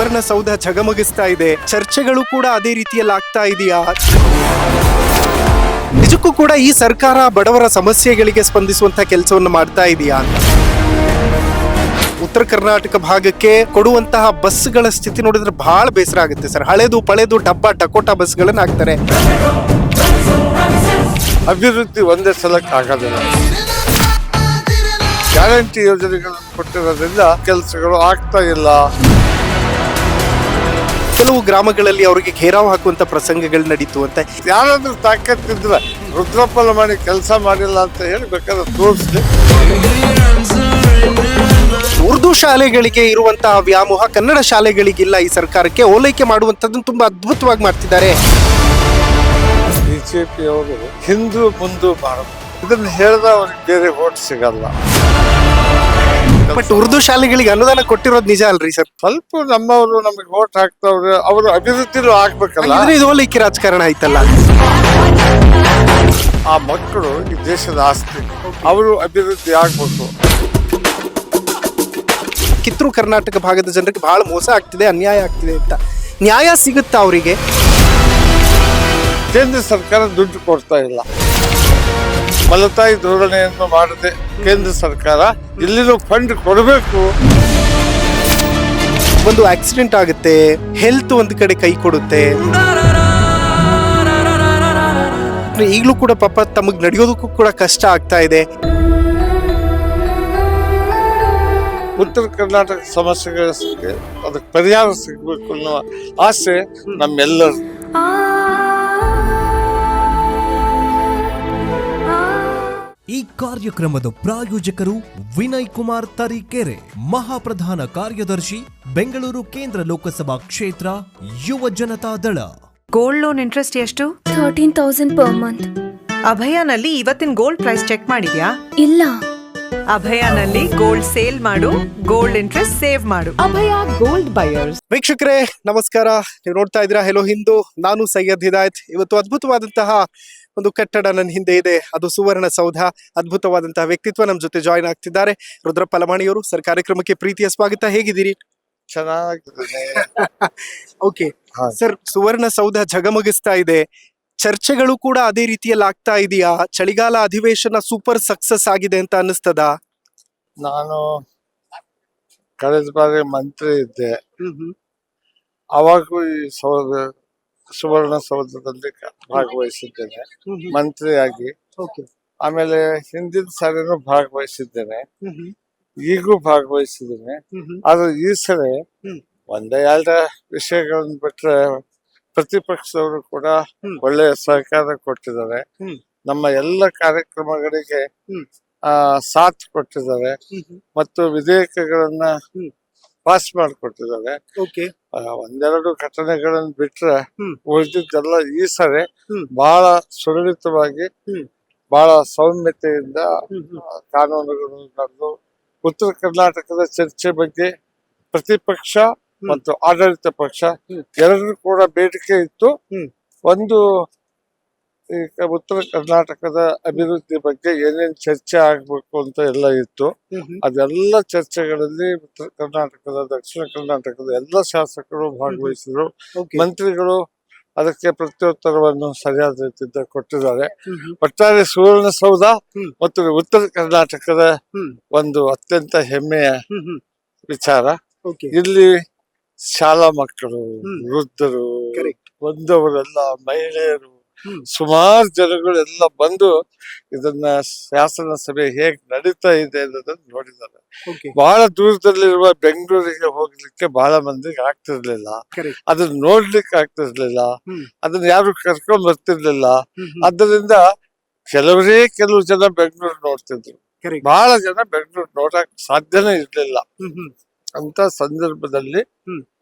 ಸುವರ್ಣಸೌಧ ಝಗಮಗಿಸ್ತಾ ಇದೆ. ಚರ್ಚೆಗಳು ಕೂಡ ಅದೇ ರೀತಿಯಲ್ಲಿ ಆಗ್ತಾ ಇದೆಯಾ? ನಿಜಕ್ಕೂ ಕೂಡ ಈ ಸರ್ಕಾರ ಬಡವರ ಸಮಸ್ಯೆಗಳಿಗೆ ಸ್ಪಂದಿಸುವಂತ ಕೆಲಸವನ್ನು ಮಾಡ್ತಾ ಇದೆಯಾ? ಉತ್ತರ ಕರ್ನಾಟಕ ಭಾಗಕ್ಕೆ ಕೊಡುವಂತಹ ಬಸ್ಗಳ ಸ್ಥಿತಿ ನೋಡಿದ್ರೆ ಬಹಳ ಬೇಸರ ಆಗುತ್ತೆ ಸರ್. ಹಳೆದು ಪಳೆದು ಡಬ್ಬಾ ಟಕೋಟಾ ಬಸ್ಗಳನ್ನ ಹಾಕ್ತಾರೆ. ಅಭಿವೃದ್ಧಿ ಒಂದೇ ಸಲಕ್ಕೆ ಆಗೋದಿಲ್ಲ. ಗ್ಯಾರಂಟಿ ಯೋಜನೆಗಳನ್ನು ಕೊಟ್ಟಿರೋದ್ರಿಂದ ಕೆಲಸಗಳು ಆಗ್ತಾ ಇಲ್ಲ. ಕೆಲವು ಗ್ರಾಮಗಳಲ್ಲಿ ಅವರಿಗೆ ಘೇರಾವ್ ಹಾಕುವಂತ ಪ್ರಸಂಗಗಳು ನಡೀತು ಅಂತ. ಯಾರಾದ್ರೂ ತಾಕತ್ತಿದ್ರೆ ರುದ್ರಪ್ಪಲ ಮಾಡಿ ಕೆಲಸ ಮಾಡಿಲ್ಲ ಅಂತ ಹೇಳಿ ಬೇಕಾದ್ರೆ ತೋರಿಸ್ಲಿ. ಉರ್ದು ಶಾಲೆಗಳಿಗೆ ಇರುವಂತಹ ವ್ಯಾಮೋಹ ಕನ್ನಡ ಶಾಲೆಗಳಿಗಿಲ್ಲ. ಈ ಸರ್ಕಾರಕ್ಕೆ ಓಲೈಕೆ ಮಾಡುವಂತದ್ದನ್ನು ತುಂಬಾ ಅದ್ಭುತವಾಗಿ ಮಾಡ್ತಿದ್ದಾರೆ. ಬಿಜೆಪಿಯವರು ಹಿಂದೂ ಮುಂದು ಮಾಡಬೇಕು, ಇದನ್ನ ಹೇಳಿದ ಅವ್ರಿಗೆ ಬೇರೆ ವೋಟ್ ಸಿಗಲ್ಲ. ಬಟ್ ಉರ್ದು ಶಾಲೆಗಳಿಗೆ ಅನುದಾನ ಕೊಟ್ಟಿರೋದು ನಿಜ ಅಲ್ರಿ ಸರ್? ಸ್ವಲ್ಪ ನಮ್ಮವರು ನಮಗೆ ವೋಟ್ ಹಾಕ್ತವ್ರೆ, ಅವರು ಅಭಿವೃದ್ಧಿನೂ ಆಗ್ಬೇಕಲ್ಲ. ಇದು ಓಲೈಕೆ ರಾಜಕಾರಣ ಆಯ್ತಲ್ಲ. ಆ ಮಕ್ಕಳು ಈ ದೇಶದ ಆಸ್ತಿ, ಅವರು ಅಭಿವೃದ್ಧಿ ಆಗ್ಬೇಕು. ಕಿತ್ತೂರು ಕರ್ನಾಟಕ ಭಾಗದ ಜನರಿಗೆ ಬಹಳ ಮೋಸ ಆಗ್ತಿದೆ, ಅನ್ಯಾಯ ಆಗ್ತಿದೆ ಅಂತ. ನ್ಯಾಯ ಸಿಗುತ್ತಾ ಅವರಿಗೆ? ಕೇಂದ್ರ ಸರ್ಕಾರ ದುಡ್ಡು ಕೊಡ್ತಾ ಇಲ್ಲ. ಮಲತಾಯಿ ಧೋರಣೆಯನ್ನು ಮಾಡದೆ ಕೇಂದ್ರ ಸರ್ಕಾರ ಇಲ್ಲಿನೂ ಫಂಡ್ ಕೊಡಬೇಕು. ಒಂದು ಆಕ್ಸಿಡೆಂಟ್ ಆಗುತ್ತೆ, ಹೆಲ್ತ್ ಒಂದು ಕಡೆ ಕೈ ಕೊಡುತ್ತೆ. ಈಗಲೂ ಕೂಡ ಪಾಪ ತಮಗ್ ನಡೆಯೋದಕ್ಕೂ ಕೂಡ ಕಷ್ಟ ಆಗ್ತಾ ಇದೆ. ಉತ್ತರ ಕರ್ನಾಟಕ ಸಮಸ್ಯೆಗಳಿಗೆ ಅದಕ್ಕೆ ಪರಿಹಾರ ಸಿಗಬೇಕು ಅನ್ನೋ ಆಸೆ ನಮ್ಮೆಲ್ಲರೂ. ಈ ಕಾರ್ಯಕ್ರಮದ ಪ್ರಾಯೋಜಕರು ವಿನಯ್ ಕುಮಾರ್ ತರೀಕೆರೆ, ಮಹಾಪ್ರಧಾನ ಕಾರ್ಯದರ್ಶಿ, ಬೆಂಗಳೂರು ಕೇಂದ್ರ ಲೋಕಸಭಾ ಕ್ಷೇತ್ರ, ಯುವ ಜನತಾ ದಳ. ಗೋಲ್ಡ್ ಲೋನ್ ಇಂಟ್ರೆಸ್ಟ್ ಎಷ್ಟು? 13,000 ಪರ್ ಮಂತ್. ಅಭಯನಲ್ಲಿ ಇವತ್ತಿನ ಗೋಲ್ಡ್ ಪ್ರೈಸ್ ಚೆಕ್ ಮಾಡಿದ್ಯಾ? ಇಲ್ಲ. ಅಭಯನಲ್ಲಿ ಗೋಲ್ಡ್ ಸೇಲ್ ಮಾಡು, ಗೋಲ್ಡ್ ಇಂಟ್ರೆಸ್ಟ್ ಸೇವ್ ಮಾಡು. ಅಭಯ ಗೋಲ್ಡ್ ಬಯರ್ಸ್. ವೀಕ್ಷಕರೇ ನಮಸ್ಕಾರ, ನೀವು ನೋಡ್ತಾ ಇದ್ದೀರಾ ಹೆಲೋ ಹಿಂದೂ. ನಾನು ಸೈಯದ್ ಹಿದಾಯತ್. ಇವತ್ತು ಅದ್ಭುತವಾದಂತಹ ಒಂದು ಕಟ್ಟಡ ನನ್ನ ಹಿಂದೆ ಇದೆ, ಅದು ಸುವರ್ಣಸೌಧ. ಅದ್ಭುತವಾದಂತಹ ವ್ಯಕ್ತಿತ್ವ ನಮ್ಮ ಜೊತೆ ಜಾಯಿನ್ ಆಗ್ತಿದ್ದಾರೆ. ರುದ್ರಪ್ಪ ಲಮಾಣಿಯವರು ಸರ್, ಕಾರ್ಯಕ್ರಮಕ್ಕೆ ಪ್ರೀತಿಯ ಸ್ವಾಗತ. ಹೇಗಿದ್ದೀರಿ? ಚೆನ್ನಾಗಿದೆ. ಓಕೆ ಸರ್, ಸುವರ್ಣಸೌಧ ಝಗಮಗಿಸ್ತಾ ಇದೆ. ಚರ್ಚೆಗಳು ಕೂಡ ಅದೇ ರೀತಿಯಲ್ಲಿ ಆಗ್ತಾ ಇದೆಯಾ? ಚಳಿಗಾಲ ಅಧಿವೇಶನ ಸೂಪರ್ ಸಕ್ಸಸ್ ಆಗಿದೆ ಅಂತ ಅನ್ನಿಸ್ತದ? ನಾನು ಕಳೆದ ಬಾರಿ ಮಂತ್ರಿ ಇದ್ದೆ, ಅವಾಗೂ ಈ ಸುವರ್ಣಸೌಧದಲ್ಲಿ ಭಾಗವಹಿಸಿದ್ದೇನೆ ಮಂತ್ರಿಯಾಗಿ. ಆಮೇಲೆ ಹಿಂದಿನ ಸಾರಿನೂ ಭಾಗವಹಿಸಿದ್ದೇನೆ, ಈಗೂ ಭಾಗವಹಿಸಿದ್ದೇನೆ. ಆದ್ರೆ ಈ ಸರಿ ಒಂದೇ ಎರಡ ವಿಷಯಗಳನ್ನ ಬಿಟ್ರೆ ಪ್ರತಿಪಕ್ಷದವರು ಕೂಡ ಒಳ್ಳೆಯ ಸಹಕಾರ ಕೊಟ್ಟಿದ್ದಾರೆ. ನಮ್ಮ ಎಲ್ಲ ಕಾರ್ಯಕ್ರಮಗಳಿಗೆ ಸಾಥ್ ಕೊಟ್ಟಿದ್ದಾರೆ ಮತ್ತು ವಿಧೇಯಕಗಳನ್ನ ಪಾಸ್ ಮಾಡಿಕೊಟ್ಟಿದ್ದಾರೆ. ಒಂದೆರಡು ಘಟನೆಗಳನ್ನ ಬಿಟ್ರೆ ಉಳಿದಿದ್ದೆಲ್ಲ ಈ ಸರಿ ಬಹಳ ಸುರಳಿತವಾಗಿ, ಬಹಳ ಸೌಮ್ಯತೆಯಿಂದ ಕಾನೂನುಗಳು ನಡೆದು ಉತ್ತರ ಕರ್ನಾಟಕದ ಚರ್ಚೆ ಬಗ್ಗೆ ಪ್ರತಿಪಕ್ಷ ಮತ್ತು ಆಡಳಿತ ಪಕ್ಷ ಎರಡೂ ಕೂಡ ಬೇಡಿಕೆ ಇತ್ತು. ಒಂದು, ಈಗ ಉತ್ತರ ಕರ್ನಾಟಕದ ಅಭಿವೃದ್ಧಿ ಬಗ್ಗೆ ಏನೇನ್ ಚರ್ಚೆ ಆಗ್ಬೇಕು ಅಂತ ಎಲ್ಲ ಇತ್ತು. ಅದೆಲ್ಲ ಚರ್ಚೆಗಳಲ್ಲಿ ಉತ್ತರ ಕರ್ನಾಟಕದ, ದಕ್ಷಿಣ ಕರ್ನಾಟಕದ ಎಲ್ಲ ಶಾಸಕರು ಭಾಗವಹಿಸಿದ್ರು. ಮಂತ್ರಿಗಳು ಅದಕ್ಕೆ ಪ್ರತ್ಯುತ್ತರವನ್ನು ಸರಿಯಾದ ರೀತಿಯಿಂದ ಕೊಟ್ಟಿದ್ದಾರೆ. ಒಟ್ಟಾರೆ ಸುವರ್ಣಸೌಧ ಮತ್ತು ಉತ್ತರ ಕರ್ನಾಟಕದ ಒಂದು ಅತ್ಯಂತ ಹೆಮ್ಮೆಯ ವಿಚಾರ. ಇಲ್ಲಿ ಶಾಲಾ ಮಕ್ಕಳು, ವೃದ್ಧರು, ಬಂದವರೆಲ್ಲ, ಮಹಿಳೆಯರು, ಸುಮಾರು ಜನಗಳೆಲ್ಲ ಬಂದು ಇದನ್ನ ಶಾಸನ ಸಭೆ ಹೇಗ್ ನಡೀತಾ ಇದೆ ಅನ್ನೋದನ್ನ ನೋಡಿದ್ದಾರೆ. ಬಹಳ ದೂರದಲ್ಲಿರುವ ಬೆಂಗಳೂರಿಗೆ ಹೋಗ್ಲಿಕ್ಕೆ ಬಹಳ ಮಂದಿಗೆ ಆಗ್ತಿರ್ಲಿಲ್ಲ, ಅದನ್ನ ನೋಡ್ಲಿಕ್ಕೆ ಆಗ್ತಿರ್ಲಿಲ್ಲ, ಅದನ್ನ ಯಾರು ಕರ್ಕೊಂಡ್ ಬರ್ತಿರ್ಲಿಲ್ಲ. ಆದ್ದರಿಂದ ಕೆಲವು ಜನ ಬೆಂಗಳೂರು ನೋಡ್ತಿದ್ರು, ಬಹಳ ಜನ ಬೆಂಗಳೂರು ನೋಡಕ್ ಸಾಧ್ಯನೇ ಇರ್ಲಿಲ್ಲ. ಅಂತ ಸಂದರ್ಭದಲ್ಲಿ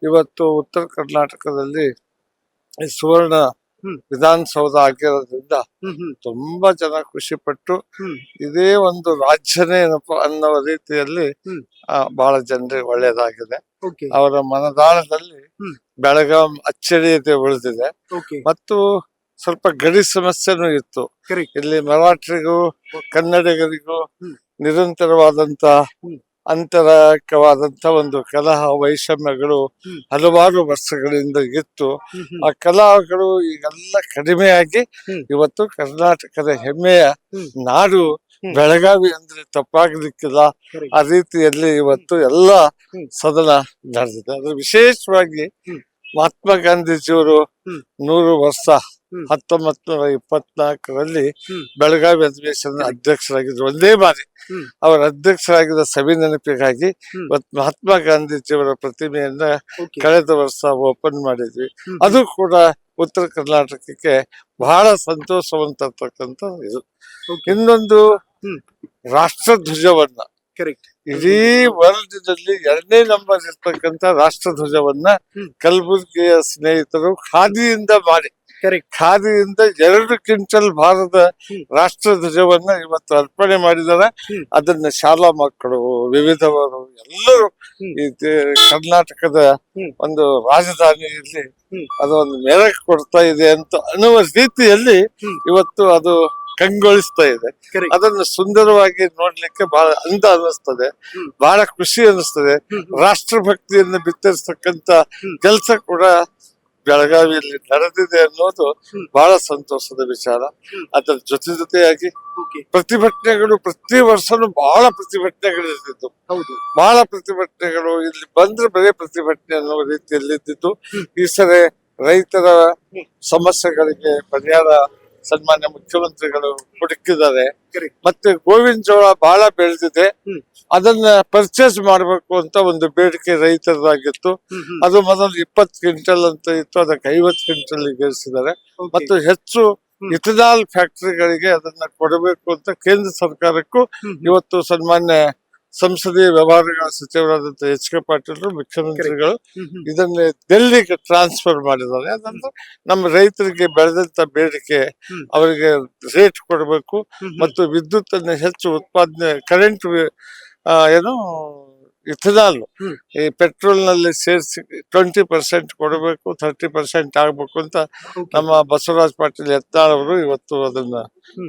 ಇವತ್ತು ಉತ್ತರ ಕರ್ನಾಟಕದಲ್ಲಿ ಈ ಸುವರ್ಣ ವಿಧಾನಸೌಧ ಆಗಿರೋದ್ರಿಂದ ತುಂಬಾ ಜನ ಖುಷಿ ಪಟ್ಟು ಇದೇ ಒಂದು ರಾಜ್ಯನೇ ಏನಪ್ಪ ಅನ್ನೋ ರೀತಿಯಲ್ಲಿ ಬಹಳ ಜನರಿಗೆ ಒಳ್ಳೇದಾಗಿದೆ. ಅವರ ಮನದಾಳದಲ್ಲಿ ಬೆಳಗಾಂ ಅಚ್ಚಳಿಯದೆ ಉಳಿದಿದೆ. ಮತ್ತು ಸ್ವಲ್ಪ ಗಡಿ ಸಮಸ್ಯೆನೂ ಇತ್ತು. ಇಲ್ಲಿ ಮರಾಠಿಗೂ ಕನ್ನಡಿಗರಿಗೂ ನಿರಂತರವಾದಂತ ಅಂತರಕವಾದಂತ ಒಂದು ಕಲಹ ವೈಷಮ್ಯಗಳು ಹಲವಾರು ವರ್ಷಗಳಿಂದ ಇತ್ತು. ಆ ಕಲಹಗಳು ಈಗೆಲ್ಲ ಕಡಿಮೆಯಾಗಿ ಇವತ್ತು ಕರ್ನಾಟಕದ ಹೆಮ್ಮೆಯ ನಾಡು ಬೆಳಗಾವಿ ಅಂದ್ರೆ ತಪ್ಪಾಗಲಿಕ್ಕಿಲ್ಲ. ಆ ರೀತಿಯಲ್ಲಿ ಇವತ್ತು ಎಲ್ಲ ಸದನ ನಡೆದಿದೆ. ಅದು ವಿಶೇಷವಾಗಿ ಮಹಾತ್ಮ ಗಾಂಧೀಜಿಯವರು 100 ವರ್ಷ 1924ರಲ್ಲಿ ಬೆಳಗಾವಿ ಅಧಿವೇಶನದ ಅಧ್ಯಕ್ಷರಾಗಿದ್ರು. ಒಂದೇ ಬಾರಿ ಅವರ ಅಧ್ಯಕ್ಷರಾಗಿದ್ದ ಸಭೆ ನೆನಪಿಗಾಗಿ ಮಹಾತ್ಮ ಗಾಂಧೀಜಿಯವರ ಪ್ರತಿಮೆಯನ್ನ ಕಳೆದ ವರ್ಷ ಓಪನ್ ಮಾಡಿದ್ವಿ. ಅದು ಕೂಡ ಉತ್ತರ ಕರ್ನಾಟಕಕ್ಕೆ ಬಹಳ ಸಂತೋಷವನ್ನು ತರ್ತಕ್ಕಂಥ ಇದು. ಇನ್ನೊಂದು ರಾಷ್ಟ್ರಧ್ವಜವನ್ನ ಇಡೀ ವರ್ಲ್ಡ್ ನಲ್ಲಿ 2ನೇ ನಂಬರ್ ಇರ್ತಕ್ಕಂಥ ರಾಷ್ಟ್ರಧ್ವಜವನ್ನ ಕಲಬುರ್ಗಿಯ ಸ್ನೇಹಿತರು ಖಾದಿಯಿಂದ ಮಾಡಿ ಖಾದಿಯಿಂದ 2 ಕ್ವಿಂಟಲ್ ಭಾರದ ರಾಷ್ಟ್ರಧ್ವಜವನ್ನ ಇವತ್ತು ಅರ್ಪಣೆ ಮಾಡಿದ್ದಾರೆ. ಅದನ್ನ ಶಾಲಾ ಮಕ್ಕಳು, ವಿವಿಧವರು ಎಲ್ಲರೂ ಈ ಕರ್ನಾಟಕದ ಒಂದು ರಾಜಧಾನಿಯಲ್ಲಿ ಅದೊಂದು ಮೆರಗು ಕೊಡ್ತಾ ಇದೆ ಅಂತ ಅನ್ನುವ ರೀತಿಯಲ್ಲಿ ಇವತ್ತು ಅದು ಕಂಗೊಳಿಸ್ತಾ ಇದೆ. ಅದನ್ನು ಸುಂದರವಾಗಿ ನೋಡ್ಲಿಕ್ಕೆ ಬಹಳ ಅಂದ ಅನ್ನಿಸ್ತದೆ, ಬಹಳ ಖುಷಿ ಅನ್ನಿಸ್ತದೆ. ರಾಷ್ಟ್ರಭಕ್ತಿಯನ್ನು ಬಿತ್ತರಿಸ್ತಕ್ಕಂತ ಕೆಲಸ ಕೂಡ ಬೆಳಗಾವಿಯಲ್ಲಿ ನಡೆದಿದೆ ಅನ್ನೋದು ಬಹಳ ಸಂತೋಷದ ವಿಚಾರ. ಅದರ ಜೊತೆಯಾಗಿ ಪ್ರತಿಭಟನೆಗಳು ಪ್ರತಿ ವರ್ಷನೂ ಬಹಳ ಪ್ರತಿಭಟನೆಗಳು ಇರ್ತಿತ್ತು. ಬಹಳ ಪ್ರತಿಭಟನೆಗಳು ಇಲ್ಲಿ ಬಂದ್ರೆ ಬರೀ ಪ್ರತಿಭಟನೆ ಅನ್ನೋ ರೀತಿಯಲ್ಲಿ ಇದ್ದಿತ್ತು. ಈ ಸರಿ ರೈತರ ಸಮಸ್ಯೆಗಳಿಗೆ ಪರಿಹಾರ ಸನ್ಮಾನ್ಯ ಮುಖ್ಯಮಂತ್ರಿಗಳು ಹುಡುಕಿದ್ದಾರೆ. ಮತ್ತೆ ಗೋವಿನ ಜೋಳ ಬಹಳ ಬೆಳೆದಿದೆ, ಅದನ್ನ ಪರ್ಚೇಸ್ ಮಾಡ್ಬೇಕು ಅಂತ ಒಂದು ಬೇಡಿಕೆ ರೈತರದಾಗಿತ್ತು. ಅದು ಮೊದಲು 20 ಕ್ವಿಂಟಲ್ ಅಂತ ಇತ್ತು, ಅದಕ್ಕೆ 50 ಕ್ವಿಂಟಲ್ ಏರಿಸಿದ್ದಾರೆ. ಮತ್ತು ಹೆಚ್ಚು ಇಥನಾಲ್ ಫ್ಯಾಕ್ಟರಿಗಳಿಗೆ ಅದನ್ನ ಕೊಡಬೇಕು ಅಂತ ಕೇಂದ್ರ ಸರ್ಕಾರಕ್ಕೂ ಇವತ್ತು ಸನ್ಮಾನ್ಯ ಸಂಸದೀಯ ವ್ಯವಹಾರಗಳ ಸಚಿವರಾದಂತ H.K. ಪಾಟೀಲ್ ಮುಖ್ಯಮಂತ್ರಿಗಳು ಇದನ್ನ ಡೆಲ್ಲಿಗೆ ಟ್ರಾನ್ಸ್ಫರ್ ಮಾಡಿದ್ದಾರೆ. ಅದಂದ್ರೆ ನಮ್ಮ ರೈತರಿಗೆ ಬೆಳೆದಂತ ಬೇಡಿಕೆ, ಅವರಿಗೆ ರೇಟ್ ಕೊಡಬೇಕು ಮತ್ತು ವಿದ್ಯುತ್ ಅನ್ನು ಹೆಚ್ಚು ಉತ್ಪಾದನೆ, ಕರೆಂಟ್ ಏನು ಇಥನಾಲ್ ಈ ಪೆಟ್ರೋಲ್ ನಲ್ಲಿ ಸೇರಿಸಿ 20% ಕೊಡಬೇಕು, 30% ಆಗ್ಬೇಕು ಅಂತ ನಮ್ಮ ಬಸವರಾಜ್ ಪಾಟೀಲ್ ಯತ್ನಾಳ್ ಅವರು ಇವತ್ತು ಅದನ್ನ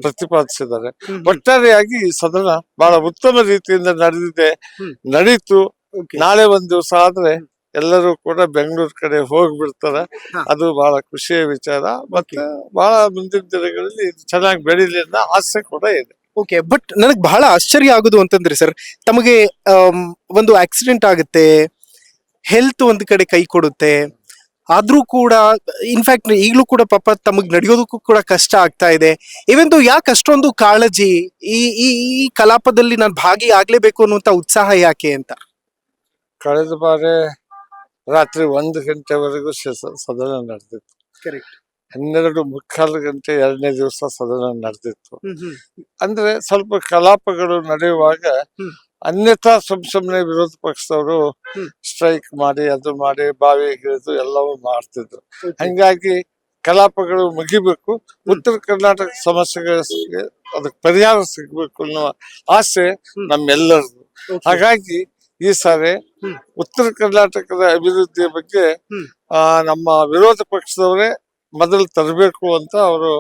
ಪ್ರತಿಪಾದಿಸಿದ್ದಾರೆ. ಒಟ್ಟಾರೆಯಾಗಿ ಈ ಸದನ ಬಹಳ ಉತ್ತಮ ರೀತಿಯಿಂದ ನಡೆದಿದೆ, ನಡೀತು. ನಾಳೆ ಒಂದ್ ದಿವಸ ಆದ್ರೆ ಎಲ್ಲರೂ ಕೂಡ ಬೆಂಗಳೂರು ಕಡೆ ಹೋಗ್ಬಿಡ್ತಾರೆ. ಅದು ಬಹಳ ಖುಷಿಯ ವಿಚಾರ. ಮತ್ತೆ ಬಹಳ ಮುಂದಿನ ದಿನಗಳಲ್ಲಿ ಚೆನ್ನಾಗಿ ಬೆಳೀಲಿ ಅನ್ನೋ ಆಸೆ ಕೂಡ ಇದೆ. ಓಕೆ, ಬಟ್ ನನಗೆ ಬಹಳ ಆಶ್ಚರ್ಯ ಆಗುದು ಅಂತಂದ್ರೆ ಸರ್, ತಮಗೆ ಒಂದು ಆಕ್ಸಿಡೆಂಟ್ ಆಗುತ್ತೆ, ಹೆಲ್ತ್ ಒಂದ್ ಕಡೆ ಕೈ ಕೊಡುತ್ತೆ, ಆದ್ರೂ ಕೂಡ ಇನ್ಫ್ಯಾಕ್ಟ್ ಈಗಲೂ ಕೂಡ ಪಾಪ ತಮಗ್ ನಡೆಯೋದಕ್ಕೂ ಕೂಡ ಕಷ್ಟ ಆಗ್ತಾ ಇದೆ. ಇವೆಂದು ಯಾಕೆ ಅಷ್ಟೊಂದು ಕಾಳಜಿ, ಈ ಈ ಈ ಕಲಾಪದಲ್ಲಿ ನಾನು ಭಾಗಿಯಾಗ್ಲೇಬೇಕು ಅನ್ನುವಂತ ಉತ್ಸಾಹ ಯಾಕೆ ಅಂತ? ಕಳೆದ ಬಾರಿ ರಾತ್ರಿ 1 ಗಂಟೆವರೆಗೂ ಸದನ ನಡೆದಿತ್ತು. 12:45 ಗಂಟೆ 2ನೇ ದಿವಸ ಸದನ ನಡೆದಿತ್ತು. ಅಂದ್ರೆ ಸ್ವಲ್ಪ ಕಲಾಪಗಳು ನಡೆಯುವಾಗ ಅನ್ಯಥಾ ಸುಮ್ನೆ ವಿರೋಧ ಪಕ್ಷದವರು ಸ್ಟ್ರೈಕ್ ಮಾಡಿ, ಅದು ಮಾಡಿ, ಬಾವಿ ಇಳಿದು ಎಲ್ಲವೂ ಮಾಡ್ತಿದ್ರು. ಹಂಗಾಗಿ ಕಲಾಪಗಳು ಮುಗಿಬೇಕು, ಉತ್ತರ ಕರ್ನಾಟಕ ಸಮಸ್ಯೆಗಳಿಗೆ ಅದಕ್ಕೆ ಪರಿಹಾರ ಸಿಗ್ಬೇಕು ಅನ್ನೋ ಆಸೆ ನಮ್ಮೆಲ್ಲರದು. ಹಾಗಾಗಿ ಈ ಸಾರಿ ಉತ್ತರ ಕರ್ನಾಟಕದ ಅಭಿವೃದ್ಧಿಯ ಬಗ್ಗೆ ನಮ್ಮ ವಿರೋಧ ಪಕ್ಷದವರೇ ಮೊದಲು ತರಬೇಕು ಅಂತ ಅವರು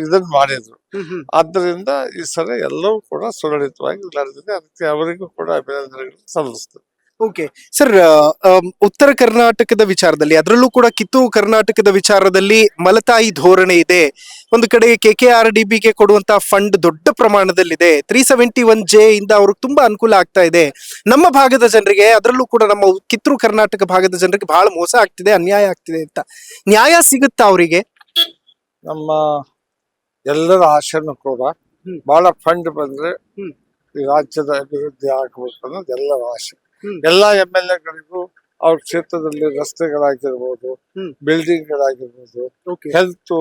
ಇದನ್ನ ಮಾಡಿದ್ರು. ಆದ್ದರಿಂದ ಈ ಸಲ ಎಲ್ಲವೂ ಕೂಡ ಸುರಳಿತವಾಗಿ ನಡೆದಿದೆ. ಅದಕ್ಕೆ ಅವರಿಗೂ ಕೂಡ ಅಭಿನಂದನೆಗಳು ಸಲ್ಲಿಸ್ತೇನೆ. ಓಕೆ ಸರ್, ಉತ್ತರ ಕರ್ನಾಟಕದ ವಿಚಾರದಲ್ಲಿ, ಅದರಲ್ಲೂ ಕೂಡ ಕಿತ್ತೂರು ಕರ್ನಾಟಕದ ವಿಚಾರದಲ್ಲಿ ಮಲತಾಯಿ ಧೋರಣೆ ಇದೆ. ಒಂದು ಕಡೆ KKRDBಗೆ ಕೊಡುವಂತ ಫಂಡ್ ದೊಡ್ಡ ಪ್ರಮಾಣದಲ್ಲಿದೆ. 371J ಇಂದ ಅವ್ರಿಗೆ ತುಂಬಾ ಅನುಕೂಲ ಆಗ್ತಾ ಇದೆ. ನಮ್ಮ ಭಾಗದ ಜನರಿಗೆ, ಅದರಲ್ಲೂ ಕೂಡ ನಮ್ಮ ಕಿತ್ತೂರು ಕರ್ನಾಟಕ ಭಾಗದ ಜನರಿಗೆ ಬಹಳ ಮೋಸ ಆಗ್ತಿದೆ, ಅನ್ಯಾಯ ಆಗ್ತಿದೆ ಅಂತ. ನ್ಯಾಯ ಸಿಗುತ್ತಾ ಅವರಿಗೆ? ನಮ್ಮ ಎಲ್ಲರ ಆಶೆನೂ ಕೂಡ ಬಹಳ ಫಂಡ್ ಬಂದ್ರೆ ಈ ರಾಜ್ಯದ ಅಭಿವೃದ್ಧಿ ಆಗ್ಬೇಕು ಅನ್ನೋದು ಎಲ್ಲರ ಆಶೆ. ಎಲ್ಲಾ MLAಗಳಿಗೂ ಅವ್ರ ಕ್ಷೇತ್ರದಲ್ಲಿ ರಸ್ತೆಗಳಾಗಿರ್ಬೋದು, ಬಿಲ್ಡಿಂಗ್ ಗಳಾಗಿರ್ಬೋದು, ಹೆಲ್ತ್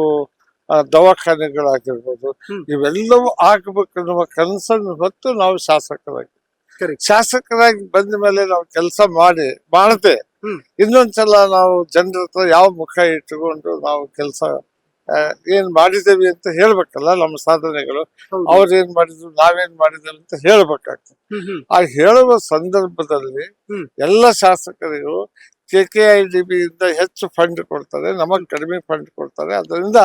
ದವಾಖಾನೆಗಳಾಗಿರ್ಬೋದು, ಇವೆಲ್ಲವೂ ಆಗ್ಬೇಕನ್ನುವ ಕನಸನ್ನು ಹೊತ್ತು ನಾವು ಶಾಸಕರಾಗಿ ಬಂದ ಮೇಲೆ ನಾವು ಕೆಲಸ ಮಾಡದೆ ಇನ್ನೊಂದ್ಸಲ ನಾವು ಜನರ ಹತ್ರ ಯಾವ ಮುಖ ಇಟ್ಟುಕೊಂಡು ನಾವು ಕೆಲಸ ಏನ್ ಮಾಡಿದೇವಿ ಅಂತ ಹೇಳ್ಬೇಕಲ್ಲ. ನಮ್ಮ ಸಾಧನೆಗಳು, ಅವ್ರೇನ್ ಮಾಡಿದ್ರು, ನಾವೇನ್ ಮಾಡಿದೇವೆ ಅಂತ ಹೇಳ್ಬೇಕಾಗ್ತದೆ. ಆ ಹೇಳುವ ಸಂದರ್ಭದಲ್ಲಿ ಎಲ್ಲ ಶಾಸಕರಿಗೂ KKIDB ಇಂದ ಹೆಚ್ಚು ಫಂಡ್ ಕೊಡ್ತಾರೆ, ನಮಗೆ ಕಡಿಮೆ ಫಂಡ್ ಕೊಡ್ತಾರೆ. ಅದರಿಂದ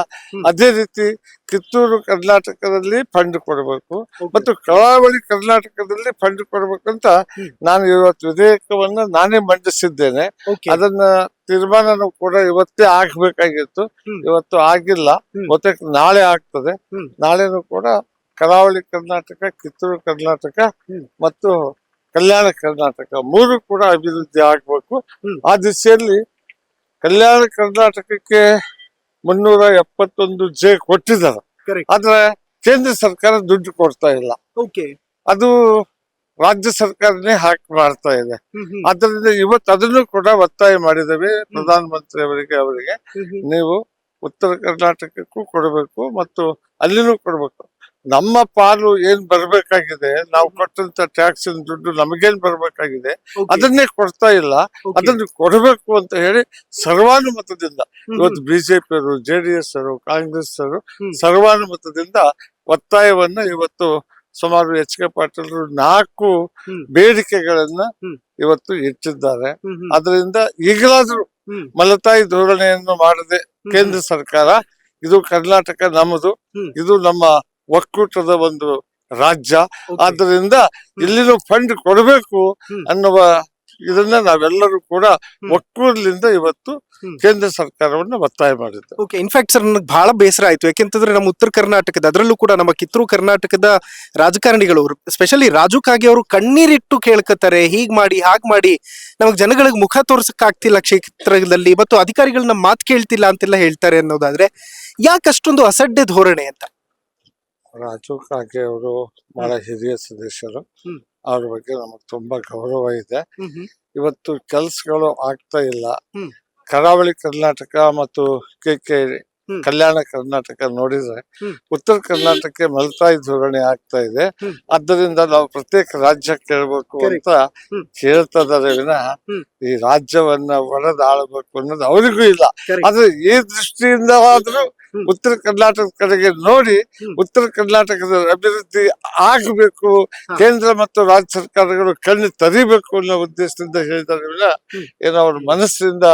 ಅದೇ ರೀತಿ ಕಿತ್ತೂರು ಕರ್ನಾಟಕದಲ್ಲಿ ಫಂಡ್ ಕೊಡಬೇಕು ಮತ್ತು ಕರಾವಳಿ ಕರ್ನಾಟಕದಲ್ಲಿ ಫಂಡ್ ಕೊಡಬೇಕಂತ ನಾನು ಇವತ್ತು ವಿಧೇಯಕವನ್ನ ನಾನೇ ಮಂಡಿಸಿದ್ದೇನೆ. ಅದನ್ನ ತೀರ್ಮಾನನೂ ಕೂಡ ಇವತ್ತೇ ಆಗ್ಬೇಕಾಗಿತ್ತು, ಇವತ್ತು ಆಗಿಲ್ಲ, ಬಹುತೇಕ ನಾಳೆ ಆಗ್ತದೆ. ನಾಳೆನೂ ಕೂಡ ಕರಾವಳಿ ಕರ್ನಾಟಕ, ಕಿತ್ತೂರು ಕರ್ನಾಟಕ ಮತ್ತು ಕಲ್ಯಾಣ ಕರ್ನಾಟಕ ಮೂರು ಕೂಡ ಅಭಿವೃದ್ಧಿ ಆಗ್ಬೇಕು. ಆ ದಿಶೆಯಲ್ಲಿ ಕಲ್ಯಾಣ ಕರ್ನಾಟಕಕ್ಕೆ 371J ಕೊಟ್ಟಿದ್ದಾರೆ, ಆದ್ರೆ ಕೇಂದ್ರ ಸರ್ಕಾರ ದುಡ್ಡು ಕೊಡ್ತಾ ಇಲ್ಲ. ಅದು ರಾಜ್ಯ ಸರ್ಕಾರನೇ ಹಾಕಿ ಮಾಡ್ತಾ ಇದೆ. ಅದರಿಂದ ಇವತ್ತು ಅದನ್ನು ಕೂಡ ಒತ್ತಾಯ ಮಾಡಿದ್ದೇವೆ ಪ್ರಧಾನ ಮಂತ್ರಿ ಅವರಿಗೆ ನೀವು ಉತ್ತರ ಕರ್ನಾಟಕಕ್ಕೂ ಕೊಡಬೇಕು ಮತ್ತು ಅಲ್ಲಿನೂ ಕೊಡಬೇಕು. ನಮ್ಮ ಪಾಲು ಏನ್ ಬರ್ಬೇಕಾಗಿದೆ, ನಾವು ಕೊಟ್ಟಂತ ಟ್ಯಾಕ್ಸ್ ದುಡ್ಡು ನಮಗೇನ್ ಬರ್ಬೇಕಾಗಿದೆ ಅದನ್ನೇ ಕೊಡ್ತಾ ಇಲ್ಲ, ಅದನ್ನು ಕೊಡಬೇಕು ಅಂತ ಹೇಳಿ ಸರ್ವಾನುಮತದಿಂದ ಇವತ್ತು ಬಿಜೆಪಿಯವರು, JDS ಅವರು, ಕಾಂಗ್ರೆಸ್ ಅವರು ಸರ್ವಾನುಮತದಿಂದ ಒತ್ತಾಯವನ್ನ ಇವತ್ತು ಸುಮಾರು HK ಪಾಟೀಲರು 4 ಬೇಡಿಕೆಗಳನ್ನ ಇವತ್ತು ಇಟ್ಟಿದ್ದಾರೆ. ಅದರಿಂದ ಈಗಲಾದ್ರೂ ಮಲತಾಯಿ ಧೋರಣೆಯನ್ನು ಮಾಡದೆ ಕೇಂದ್ರ ಸರ್ಕಾರ, ಇದು ಕರ್ನಾಟಕ ನಮ್ಮದು, ಇದು ನಮ್ಮ ಒಕ್ಕೂಟದ ಒಂದು ರಾಜ್ಯ, ಆದ್ದರಿಂದ ಇಲ್ಲಿನೂ ಫಂಡ್ ಕೊಡಬೇಕು ಅನ್ನುವ ಇದನ್ನ ನಾವೆಲ್ಲರೂ ಕೂಡ ಒಕ್ಕೂಟದಿಂದ ಇವತ್ತು ಕೇಂದ್ರ ಸರ್ಕಾರವನ್ನ ಒತ್ತಾಯ ಮಾಡಿದ್ದೆ. ಇನ್ಫ್ಯಾಕ್ಟ್ ಸರ್, ನನಗೆ ಬಹಳ ಬೇಸರ ಆಯ್ತು. ಯಾಕೆಂತಂದ್ರೆ ನಮ್ಮ ಉತ್ತರ ಕರ್ನಾಟಕದ, ಅದರಲ್ಲೂ ಕೂಡ ನಮ್ಮ ಕಿತ್ತೂರು ಕರ್ನಾಟಕದ ರಾಜಕಾರಣಿಗಳು, ಸ್ಪೆಷಲಿ ರಾಜು ಕಾಗೆ ಅವರು ಕಣ್ಣೀರಿಟ್ಟು ಕೇಳ್ಕತ್ತಾರೆ, ಹೀಗ್ ಮಾಡಿ ಹಾಗ್ ಮಾಡಿ, ನಮಗ್ ಜನಗಳಿಗೆ ಮುಖ ತೋರ್ಸಕ್ ಆಗ್ತಿಲ್ಲ ಕ್ಷೇತ್ರದಲ್ಲಿ, ಮತ್ತು ಅಧಿಕಾರಿಗಳನ್ನ ಮಾತು ಕೇಳ್ತಿಲ್ಲ ಅಂತೆಲ್ಲ ಹೇಳ್ತಾರೆ ಅನ್ನೋದಾದ್ರೆ ಯಾಕೆ ಅಷ್ಟೊಂದು ಅಸಡ್ಡೆ ಧೋರಣೆ ಅಂತ? ರಾಜು ಕಾಗೆ ಅವರು ಬಹಳ ಹಿರಿಯ ಸದಸ್ಯರು, ಅವ್ರ ಬಗ್ಗೆ ನಮಗ್ ತುಂಬಾ ಗೌರವ ಇದೆ. ಇವತ್ತು ಕೆಲ್ಸಗಳು ಆಗ್ತಾ ಇಲ್ಲ. ಕರಾವಳಿ ಕರ್ನಾಟಕ ಮತ್ತು ಕಲ್ಯಾಣ ಕರ್ನಾಟಕ ನೋಡಿದ್ರೆ ಉತ್ತರ ಕರ್ನಾಟಕಕ್ಕೆ ಮಲತಾಯಿ ಧೋರಣೆ ಆಗ್ತಾ ಇದೆ. ಆದ್ದರಿಂದ ನಾವು ಪ್ರತ್ಯೇಕ ರಾಜ್ಯ ಕೇಳಬೇಕು ಅಂತ ಕೇಳ್ತಿದ್ದಾರೆ ವಿನಃ ಈ ರಾಜ್ಯವನ್ನ ಒಡೆದಾಳಬೇಕು ಅನ್ನೋದು ಅವರಿಗೂ ಇಲ್ಲ. ಆದ್ರೆ ಈ ದೃಷ್ಟಿಯಿಂದ ಆದ್ರೂ ಉತ್ತರ ಕರ್ನಾಟಕದ ಕಡೆಗೆ ನೋಡಿ ಉತ್ತರ ಕರ್ನಾಟಕದ ಅಭಿವೃದ್ಧಿ ಆಗಬೇಕು, ಕೇಂದ್ರ ಮತ್ತು ರಾಜ್ಯ ಸರ್ಕಾರಗಳು ಕಣ್ಣು ತರಿಬೇಕು ಅನ್ನೋ ಉದ್ದೇಶದಿಂದ ಹೇಳಿದ್ದಾರೆ ವಿನಃ ಏನೋ ಅವ್ರ ಮನಸ್ಸಿನಿಂದ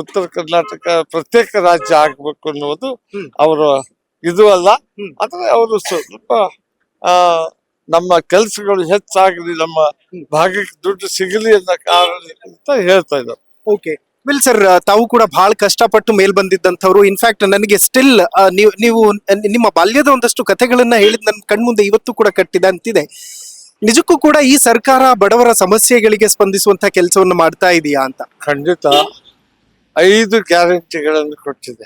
ಉತ್ತರ ಕರ್ನಾಟಕ ಪ್ರತ್ಯೇಕ ರಾಜ್ಯ ಆಗ್ಬೇಕು ಅನ್ನುವುದು ಅವರ ಇದು ಅಲ್ಲ. ಆದ್ರೆ ಅವರು ಸ್ವಲ್ಪ ನಮ್ಮ ಕೆಲ್ಸಗಳು ಹೆಚ್ಚಾಗಲಿ, ನಮ್ಮ ಭಾಗಕ್ಕೆ ದುಡ್ಡು ಸಿಗಲಿ ಅನ್ನೋ ಕಾರಣ ಅಂತ ಹೇಳ್ತಾ ಇದ್ದಾರೆ. ಓಕೆ, ವಿಲ್ ಸರ್, ತಾವು ಕೂಡ ಬಹಳ ಕಷ್ಟಪಟ್ಟು ಮೇಲ್ ಬಂದಿದ್ದಂಥವ್ರು. ಇನ್ಫ್ಯಾಕ್ಟ್ ನನಗೆ ಸ್ಟಿಲ್ ನೀವು ನಿಮ್ಮ ಬಾಲ್ಯದ ಒಂದಷ್ಟು ಕಥೆಗಳನ್ನ ಹೇಳಿದ್ ನನ್ನ ಕಣ್ಮುಂದೆ ಇವತ್ತು ಕೂಡ ಕಟ್ಟಿದೆ ಅಂತಿದೆ. ನಿಜಕ್ಕೂ ಕೂಡ ಈ ಸರ್ಕಾರ ಬಡವರ ಸಮಸ್ಯೆಗಳಿಗೆ ಸ್ಪಂದಿಸುವಂತ ಕೆಲಸವನ್ನು ಮಾಡ್ತಾ ಇದೆಯಾ ಅಂತ? ಖಂಡಿತ 5 ಗ್ಯಾರಂಟಿಗಳನ್ನು ಕೊಟ್ಟಿದೆ,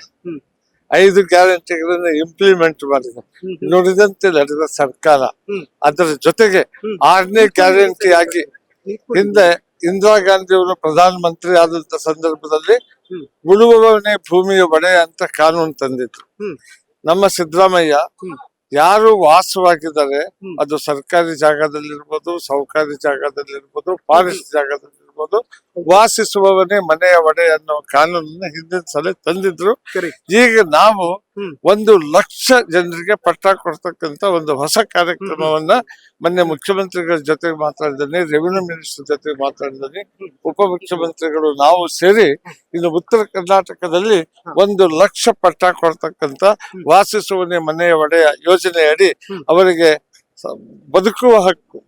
5 ಗ್ಯಾರಂಟಿಗಳನ್ನು ಇಂಪ್ಲಿಮೆಂಟ್ ಮಾಡಿದೆ, ನೋಡಿದಂತೆ ನಡೆದ ಸರ್ಕಾರ. ಅದರ ಜೊತೆಗೆ 6ನೇ ಗ್ಯಾರಂಟಿ ಆಗಿ ಹಿಂದೆ ಇಂದಿರಾ ಗಾಂಧಿ ಅವರು ಪ್ರಧಾನ ಮಂತ್ರಿ ಆದಂತ ಸಂದರ್ಭದಲ್ಲಿ ಉಳುವವನೇ ಭೂಮಿಯ ಒಡೆಯ ಅಂತ ಕಾನೂನು ತಂದಿದ್ರು. ನಮ್ಮ ಸಿದ್ದರಾಮಯ್ಯ ಯಾರು ವಾಸವಾಗಿದ್ದಾರೆ, ಅದು ಸರ್ಕಾರಿ ಜಾಗದಲ್ಲಿರ್ಬೋದು, ಸಹಕಾರಿ ಜಾಗದಲ್ಲಿರ್ಬೋದು, ಫಾರೆಸ್ಟ್ ಜಾಗದಲ್ಲಿರ್ಬೋದು, ವಾಸಿಸುವವನೇ ಮನೆಯ ಒಡೆಯ ಅನ್ನೋ ಕಾನೂನನ್ನ ಹಿಂದಿನ ಸಲ ತಂದಿದ್ರು. ಈಗ ನಾವು 1 ಲಕ್ಷ ಜನರಿಗೆ ಪಟ್ಟ ಕೊಡ್ತಕ್ಕಂತ ಒಂದು ಹೊಸ ಕಾರ್ಯಕ್ರಮವನ್ನ ಮೊನ್ನೆ ಮುಖ್ಯಮಂತ್ರಿಗಳ ಜೊತೆಗೆ ಮಾತಾಡಿದ್ದೀನಿ, ರೆವಿನ್ಯೂ ಮಿನಿಸ್ಟರ್ ಜೊತೆಗೆ ಮಾತಾಡಿದ್ದೀನಿ, ಉಪಮುಖ್ಯಮಂತ್ರಿಗಳು ನಾವು ಸೇರಿ ಇನ್ನು ಉತ್ತರ ಕರ್ನಾಟಕದಲ್ಲಿ 1 ಲಕ್ಷ ಪಟ್ಟ ಕೊಡ್ತಕ್ಕಂತ ವಾಸಿಸುವನೇ ಮನೆಯ ಒಡೆಯ ಯೋಜನೆಯಡಿ ಅವರಿಗೆ ಬದುಕುವ ಹಕ್ಕು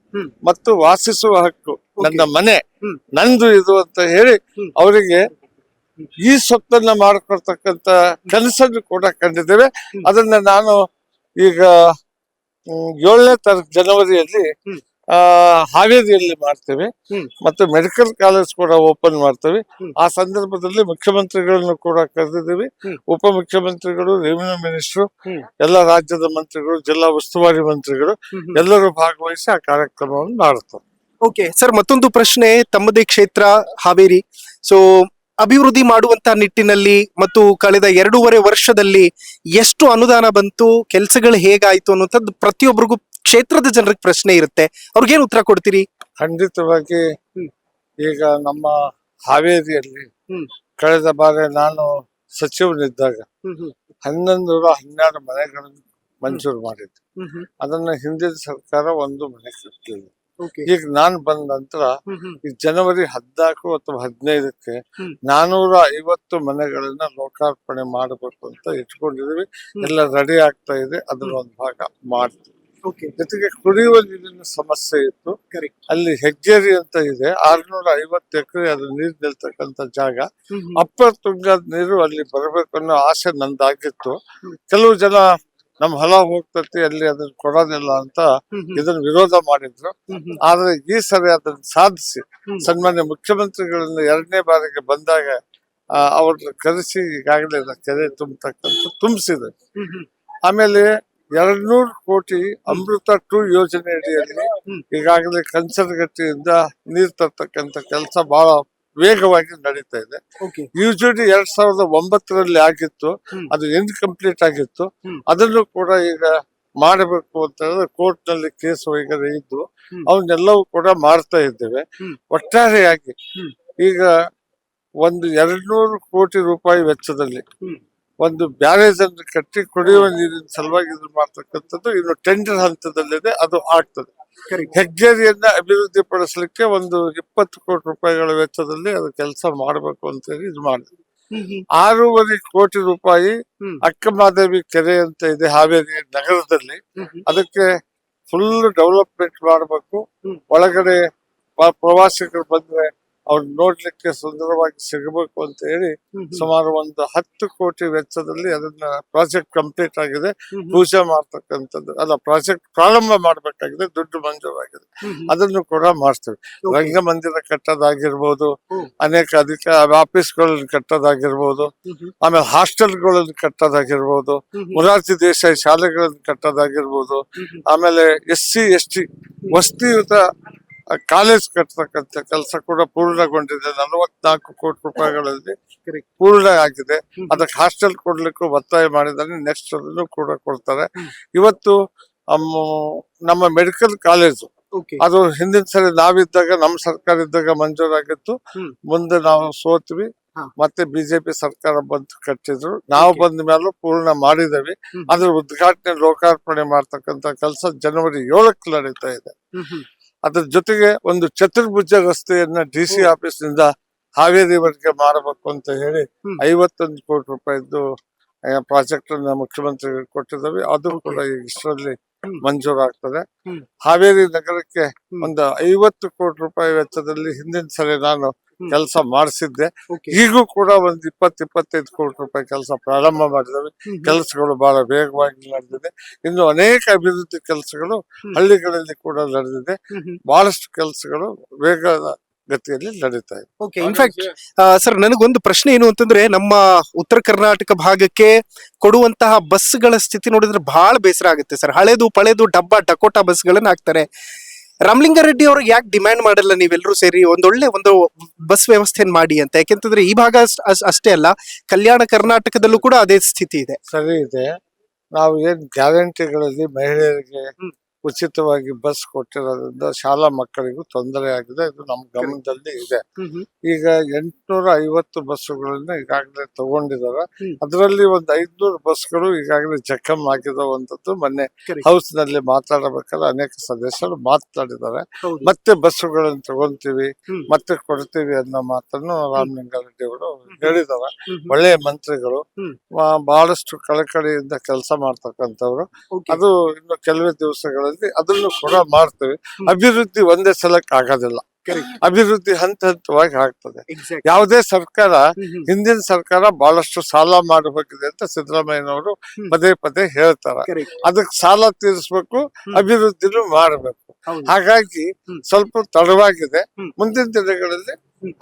ಮತ್ತು ವಾಸಿಸುವ ಹಕ್ಕು, ನನ್ನ ಮನೆ ನಂದು ಇದು ಅಂತ ಹೇಳಿ ಅವರಿಗೆ ಈ ಸ್ವತ್ತನ್ನ ಮಾಡಿಕೊಡ್ತಕ್ಕಂತ ಕೆಲಸನ್ನು ಕೂಡ ಕಂಡಿದ್ದೇವೆ. ಅದನ್ನ ನಾನು ಈಗ 7ನೇ ತಾರೀಕು ಜನವರಿಯಲ್ಲಿ ಹಾವೇರಿಯಲ್ಲಿ ಮಾಡ್ತೇವೆ ಮತ್ತು ಮೆಡಿಕಲ್ ಕಾಲೇಜ್ ಕೂಡ ಓಪನ್ ಮಾಡ್ತೇವೆ. ಆ ಸಂದರ್ಭದಲ್ಲಿ ಮುಖ್ಯಮಂತ್ರಿಗಳನ್ನು ಕೂಡ ಕರೆದಿದ್ದೀವಿ, ಉಪಮುಖ್ಯಮಂತ್ರಿಗಳು, ರೆವಿನ್ಯೂ ಮಿನಿಸ್ಟ್ರು, ಎಲ್ಲ ರಾಜ್ಯದ ಮಂತ್ರಿಗಳು, ಜಿಲ್ಲಾ ಉಸ್ತುವಾರಿ ಮಂತ್ರಿಗಳು ಎಲ್ಲರೂ ಭಾಗವಹಿಸಿ ಆ ಕಾರ್ಯಕ್ರಮವನ್ನು ಮಾಡುತ್ತಾರೆ. ಓಕೆ ಸರ್, ಮತ್ತೊಂದು ಪ್ರಶ್ನೆ, ತಮ್ಮದೇ ಕ್ಷೇತ್ರ ಹಾವೇರಿ. ಸೊ ಅಭಿವೃದ್ಧಿ ಮಾಡುವಂತ ನಿಟ್ಟಿನಲ್ಲಿ ಮತ್ತು ಕಳೆದ 2.5 ವರ್ಷದಲ್ಲಿ ಎಷ್ಟು ಅನುದಾನ ಬಂತು, ಕೆಲಸಗಳು ಹೇಗಾಯ್ತು ಅನ್ನುವಂಥದ್ದು ಪ್ರತಿಯೊಬ್ಬರಿಗೂ ಕ್ಷೇತ್ರದ ಜನರಿಗೆ ಪ್ರಶ್ನೆ ಇರುತ್ತೆ. ಅವ್ರಿಗೇನು ಉತ್ತರ ಕೊಡ್ತೀರಿ? ಖಂಡಿತವಾಗಿ ಈಗ ನಮ್ಮ ಹಾವೇರಿಯಲ್ಲಿ ಕಳೆದ ಬಾರಿ ನಾನು ಸಚಿವನಿದ್ದಾಗ 1112 ಮನೆಗಳನ್ನು ಮಂಜೂರು ಮಾಡಿದ್ದು. ಅದನ್ನ ಹಿಂದಿನ ಸರ್ಕಾರ ಒಂದು ಮನೆ ಕಟ್ಟಲಿಲ್ಲ. Okay. ಈಗ ನಾನ್ ಬಂದ ನಂತರ ಈ ಜನವರಿ 14 ಅಥವಾ 15ಕ್ಕೆ 450 ಮನೆಗಳನ್ನ ಲೋಕಾರ್ಪಣೆ ಮಾಡಬೇಕು ಅಂತ ಇಟ್ಕೊಂಡಿದೀವಿ. ಎಲ್ಲ ರೆಡಿ ಆಗ್ತಾ ಇದೆ, ಅದನ್ನ ಒಂದು ಭಾಗ ಮಾಡ್ತೀವಿ. ಜೊತೆಗೆ ಕುಡಿಯುವ ನೀರಿನ ಸಮಸ್ಯೆ ಇತ್ತು. ಅಲ್ಲಿ ಹೆಗ್ಗೇರಿ ಅಂತ ಇದೆ, 650 ಎಕರೆ ಅದು ನೀರು ನಿಲ್ತಕ್ಕಂತ ಜಾಗ. ಅಪ್ಪರ್ ತುಂಗದ ನೀರು ಅಲ್ಲಿ ಬರಬೇಕು ಅನ್ನೋ ಆಸೆ ನಂದಾಗಿತ್ತು. ಕೆಲವು ಜನ ನಮ್ ಹೊಲ ಹೋಗ್ತತಿ ಅಲ್ಲಿ ಅದನ್ನ ಕೊಡೋದಿಲ್ಲ ಅಂತ ಇದನ್ನ ವಿರೋಧ ಮಾಡಿದ್ರು. ಆದ್ರೆ ಈ ಸರಿ ಅದನ್ನ ಸಾಧಿಸಿ ಸನ್ಮಾನ್ಯ ಮುಖ್ಯಮಂತ್ರಿಗಳನ್ನ 2ನೇ ಬಾರಿಗೆ ಬಂದಾಗ ಅವ್ರನ್ನ ಕರೆಸಿ ಈಗಾಗಲೇ ಕೆರೆ ತುಂಬಿಸಿದೆ. ಆಮೇಲೆ 200 ಕೋಟಿ ಅಮೃತ 2 ಯೋಜನೆ ಅಡಿಯಲ್ಲಿ ಈಗಾಗಲೇ ಕಂಚನಗಟ್ಟಿಯಿಂದ ನೀರ್ ತರ್ತಕ್ಕಂತ ಕೆಲಸ ಬಹಳ ವೇಗವಾಗಿ ನಡೀತಾ ಇದೆ. ಯುಜಿಡಿ 2009ರಲ್ಲಿ ಆಗಿತ್ತು, ಅದು ಇನ್ಕಂಪ್ಲೀಟ್ ಆಗಿತ್ತು. ಅದನ್ನು ಕೂಡ ಈಗ ಮಾಡಬೇಕು ಅಂತ ಹೇಳಿದ್ರೆ ಕೋರ್ಟ್ ನಲ್ಲಿ ಕೇಸ್ ವೈಗರೆ ಇದ್ದು ಅವನ್ನೆಲ್ಲವೂ ಕೂಡ ಮಾಡ್ತಾ ಇದ್ದೇವೆ. ಒಟ್ಟಾರೆಯಾಗಿ ಈಗ ಒಂದು 200 ಕೋಟಿ ರೂಪಾಯಿ ವೆಚ್ಚದಲ್ಲಿ ಒಂದು ಬ್ಯಾರೇಜ್ ಅನ್ನು ಕಟ್ಟಿ ಕುಡಿಯುವ ನೀರಿನ ಸಲುವಾಗಿ ಇದು ಮಾಡ್ತಕ್ಕಂಥದ್ದು ಇನ್ನು ಟೆಂಡರ್ ಹಂತದಲ್ಲಿದೆ, ಅದು ಆಗ್ತದೆ. ಹೆಗ್ಗೇರಿಯನ್ನ ಅಭಿವೃದ್ಧಿ ಪಡಿಸಲಿಕ್ಕೆ ಒಂದು 20 ಕೋಟಿ ರೂಪಾಯಿಗಳ ವೆಚ್ಚದಲ್ಲಿ ಅದು ಕೆಲಸ ಮಾಡಬೇಕು ಅಂತ ಹೇಳಿ ಇದು ಮಾಡಿದ್ವಿ. 6.5 ಕೋಟಿ ರೂಪಾಯಿ ಅಕ್ಕಮಹಾದೇವಿ ಕೆರೆ ಅಂತ ಇದೆ ಹಾವೇರಿ ನಗರದಲ್ಲಿ, ಅದಕ್ಕೆ ಫುಲ್ ಡೆವಲಪ್ಮೆಂಟ್ ಮಾಡಬೇಕು. ಒಳಗಡೆ ಪ್ರವಾಸಿಗರು ಬಂದ್ರೆ ಅವ್ರು ನೋಡ್ಲಿಕ್ಕೆ ಸುಂದರವಾಗಿ ಸಿಗಬೇಕು ಅಂತ ಹೇಳಿ ಸುಮಾರು ಒಂದು 10 ಕೋಟಿ ವೆಚ್ಚದಲ್ಲಿ ಅದನ್ನ ಪ್ರಾಜೆಕ್ಟ್ ಕಂಪ್ಲೀಟ್ ಆಗಿದೆ. ಪೂಜೆ ಮಾಡ್ತಕ್ಕಂಥದ್ದು ಅಲ್ಲ, ಪ್ರಾಜೆಕ್ಟ್ ಪ್ರಾರಂಭ ಮಾಡ್ಬೇಕಾಗಿದೆ, ದುಡ್ಡು ಮಂಜೂರಾಗಿದೆ, ಅದನ್ನು ಕೂಡ ಮಾಡ್ತೇವೆ. ರಂಗಮಂದಿರ ಕಟ್ಟೋದಾಗಿರ್ಬೋದು, ಅನೇಕ ಆಫೀಸ್ಗಳನ್ನ ಕಟ್ಟೋದಾಗಿರ್ಬೋದು, ಆಮೇಲೆ ಹಾಸ್ಟೆಲ್ಗಳನ್ನ ಕಟ್ಟೋದಾಗಿರ್ಬೋದು, ಮೊರಾರ್ಜಿ ದೇಸಾಯಿ ಶಾಲೆಗಳನ್ನ ಕಟ್ಟೋದಾಗಿರ್ಬೋದು, ಆಮೇಲೆ SC ST ವಸತಿಯುತ ಕಾಲೇಜ್ ಕಟ್ಟತಕ್ಕಂತ ಕೆಲಸ ಕೂಡ ಪೂರ್ಣಗೊಂಡಿದೆ. 44 ಕೋಟಿ ರೂಪಾಯಿಗಳಲ್ಲಿ ಪೂರ್ಣ ಆಗಿದೆ. ಅದಕ್ಕೆ ಹಾಸ್ಟೆಲ್ ಕೊಡ್ಲಿಕ್ಕೂ ಒತ್ತಾಯ ಮಾಡಿದ್ದಾರೆ. ನೆಕ್ಸ್ಟ್ ಅದನ್ನು ಕೂಡ ಕೊಡ್ತಾರೆ. ಇವತ್ತು ನಮ್ಮ ಮೆಡಿಕಲ್ ಕಾಲೇಜು ಅದು ಹಿಂದಿನ ಸರಿ ನಾವಿದ್ದಾಗ ನಮ್ಮ ಸರ್ಕಾರ ಇದ್ದಾಗ ಮಂಜೂರಾಗಿತ್ತು. ಮುಂದೆ ನಾವು ಸೋತ್ವಿ, ಮತ್ತೆ ಬಿಜೆಪಿ ಸರ್ಕಾರ ಬಂದು ಕಟ್ಟಿದ್ರು. ನಾವು ಬಂದ ಮೇಲೂ ಪೂರ್ಣ ಮಾಡಿದೇವಿ. ಅದ್ರ ಉದ್ಘಾಟನೆ ಲೋಕಾರ್ಪಣೆ ಮಾಡ್ತಕ್ಕಂತ ಕೆಲಸ ಜನವರಿ 7ಕ್ಕೆ ನಡೀತಾ ಇದೆ. ಅದ್ರ ಜೊತೆಗೆ ಒಂದು ಚತುರ್ಭುಜ ರಸ್ತೆಯನ್ನ DC ಆಫೀಸ್ ನಿಂದ ಹಾವೇರಿವರೆಗೆ ಮಾಡಬೇಕು ಅಂತ ಹೇಳಿ 51 ಕೋಟಿ ರೂಪಾಯಿದ್ದು ಪ್ರಾಜೆಕ್ಟ್ ಅನ್ನ ಮುಖ್ಯಮಂತ್ರಿಗಳು ಕೊಟ್ಟಿದ್ದೇವೆ. ಅದು ಕೂಡ ಇಷ್ಟರಲ್ಲಿ ಮಂಜೂರಾಗ್ತದೆ. ಹಾವೇರಿ ನಗರಕ್ಕೆ ಒಂದು 50 ಕೋಟಿ ರೂಪಾಯಿ ವೆಚ್ಚದಲ್ಲಿ ಹಿಂದಿನ ಸಲ ನಾನು ಕೆಲಸ ಮಾಡಿಸಿದ್ದೆ. ಈಗೂ ಕೂಡ ಒಂದು 20-25 ಕೋಟಿ ರೂಪಾಯಿ ಕೆಲಸ ಪ್ರಾರಂಭ ಮಾಡಿದ್ದೇವೆ. ಕೆಲಸಗಳು ಬಹಳ ವೇಗವಾಗಿ ನಡೆದಿದೆ. ಇನ್ನು ಅನೇಕ ಅಭಿವೃದ್ಧಿ ಕೆಲಸಗಳು ಹಳ್ಳಿಗಳಲ್ಲಿ ಕೂಡ ನಡೆದಿದೆ. ಬಹಳಷ್ಟು ಕೆಲಸಗಳು ವೇಗದ ಗತಿಯಲ್ಲಿ ನಡೀತಾ ಇದೆ. ಓಕೆ, ಇನ್ಫ್ಯಾಕ್ಟ್ ಸರ್ ನನಗೊಂದು ಪ್ರಶ್ನೆ ಏನು ಅಂತಂದ್ರೆ, ನಮ್ಮ ಉತ್ತರ ಕರ್ನಾಟಕ ಭಾಗಕ್ಕೆ ಕೊಡುವಂತಹ ಬಸ್ಗಳ ಸ್ಥಿತಿ ನೋಡಿದ್ರೆ ಬಹಳ ಬೇಸರ ಆಗುತ್ತೆ ಸರ್. ಹಳೇದು ಪಳೆದು ಡಬ್ಬಾ ಡಕೋಟಾ ಬಸ್ಗಳನ್ನ ಹಾಕ್ತಾರೆ. ರಾಮಲಿಂಗಾರೆಡ್ಡಿ ಅವ್ರಿಗೆ ಯಾಕೆ ಡಿಮ್ಯಾಂಡ್ ಮಾಡಲ್ಲ ನೀವೆಲ್ಲರೂ ಸೇರಿ ಒಂದೊಳ್ಳೆ ಒಂದು ಬಸ್ ವ್ಯವಸ್ಥೆಯನ್ನು ಮಾಡಿ ಅಂತ? ಯಾಕೆಂತಂದ್ರೆ ಈ ಭಾಗ ಅಷ್ಟೇ ಅಲ್ಲ, ಕಲ್ಯಾಣ ಕರ್ನಾಟಕದಲ್ಲೂ ಕೂಡ ಅದೇ ಸ್ಥಿತಿ ಇದೆ. ಸರಿ ಇದೆ. ನಾವು ಏನ್ ಗ್ಯಾರಂಟಿಗಳಲ್ಲಿ ಮಹಿಳೆಯರಿಗೆ ಉಚಿತವಾಗಿ ಬಸ್ ಕೊಟ್ಟಿರೋದ್ರಿಂದ ಶಾಲಾ ಮಕ್ಕಳಿಗೂ ತೊಂದರೆ ಆಗಿದೆ. ಇದು ನಮ್ಮ ಗಮನದಲ್ಲಿ ಇದೆ. ಈಗ 850 ಬಸ್ಸುಗಳನ್ನ ಈಗಾಗಲೇ ತಗೊಂಡಿದ್ದಾರೆ. ಅದರಲ್ಲಿ ಒಂದು 500 ಬಸ್ಗಳು ಈಗಾಗಲೇ ಜಖಂ ಆಗಿರುವಂತದ್ದು ಮೊನ್ನೆ ಹೌಸ್ ನಲ್ಲಿ ಮಾತಾಡಬೇಕಾದ್ರೆ ಅನೇಕ ಸದಸ್ಯರು ಮಾತನಾಡಿದ್ದಾರೆ. ಮತ್ತೆ ಬಸ್ಸುಗಳನ್ನು ತಗೊಂತೀವಿ, ಮತ್ತೆ ಕೊಡ್ತೀವಿ ಅನ್ನೋ ಮಾತನ್ನು ರಾಮಲಿಂಗಾರೆಡ್ಡಿ ಅವರು ಹೇಳಿದ್ದಾರೆ. ಒಳ್ಳೆಯ ಮಂತ್ರಿಗಳು, ಬಹಳಷ್ಟು ಕಳಕಳಿಯಿಂದ ಕೆಲಸ ಮಾಡ್ತಕ್ಕಂಥವ್ರು. ಅದು ಇನ್ನು ಕೆಲವೇ ದಿವಸಗಳಲ್ಲಿ ಅದನ್ನು ಕೂಡ ಮಾಡ್ತೇವೆ. ಅಭಿವೃದ್ಧಿ ಒಂದೇ ಸಲಕ್ಕೆ ಆಗೋದಿಲ್ಲ, ಅಭಿವೃದ್ಧಿ ಹಂತ ಹಂತವಾಗಿ ಆಗ್ತದೆ. ಯಾವುದೇ ಸರ್ಕಾರ, ಹಿಂದಿನ ಸರ್ಕಾರ ಬಹಳಷ್ಟು ಸಾಲ ಮಾಡಬೇಕಿದೆ ಅಂತ ಸಿದ್ದರಾಮಯ್ಯನವರು ಪದೇ ಪದೇ ಹೇಳ್ತಾರೆ. ಅದಕ್ಕೆ ಸಾಲ ತೀರಿಸ್ಬೇಕು, ಅಭಿವೃದ್ಧಿನೂ ಮಾಡಬೇಕು. ಹಾಗಾಗಿ ಸ್ವಲ್ಪ ತಡವಾಗಿದೆ. ಮುಂದಿನ ದಿನಗಳಲ್ಲಿ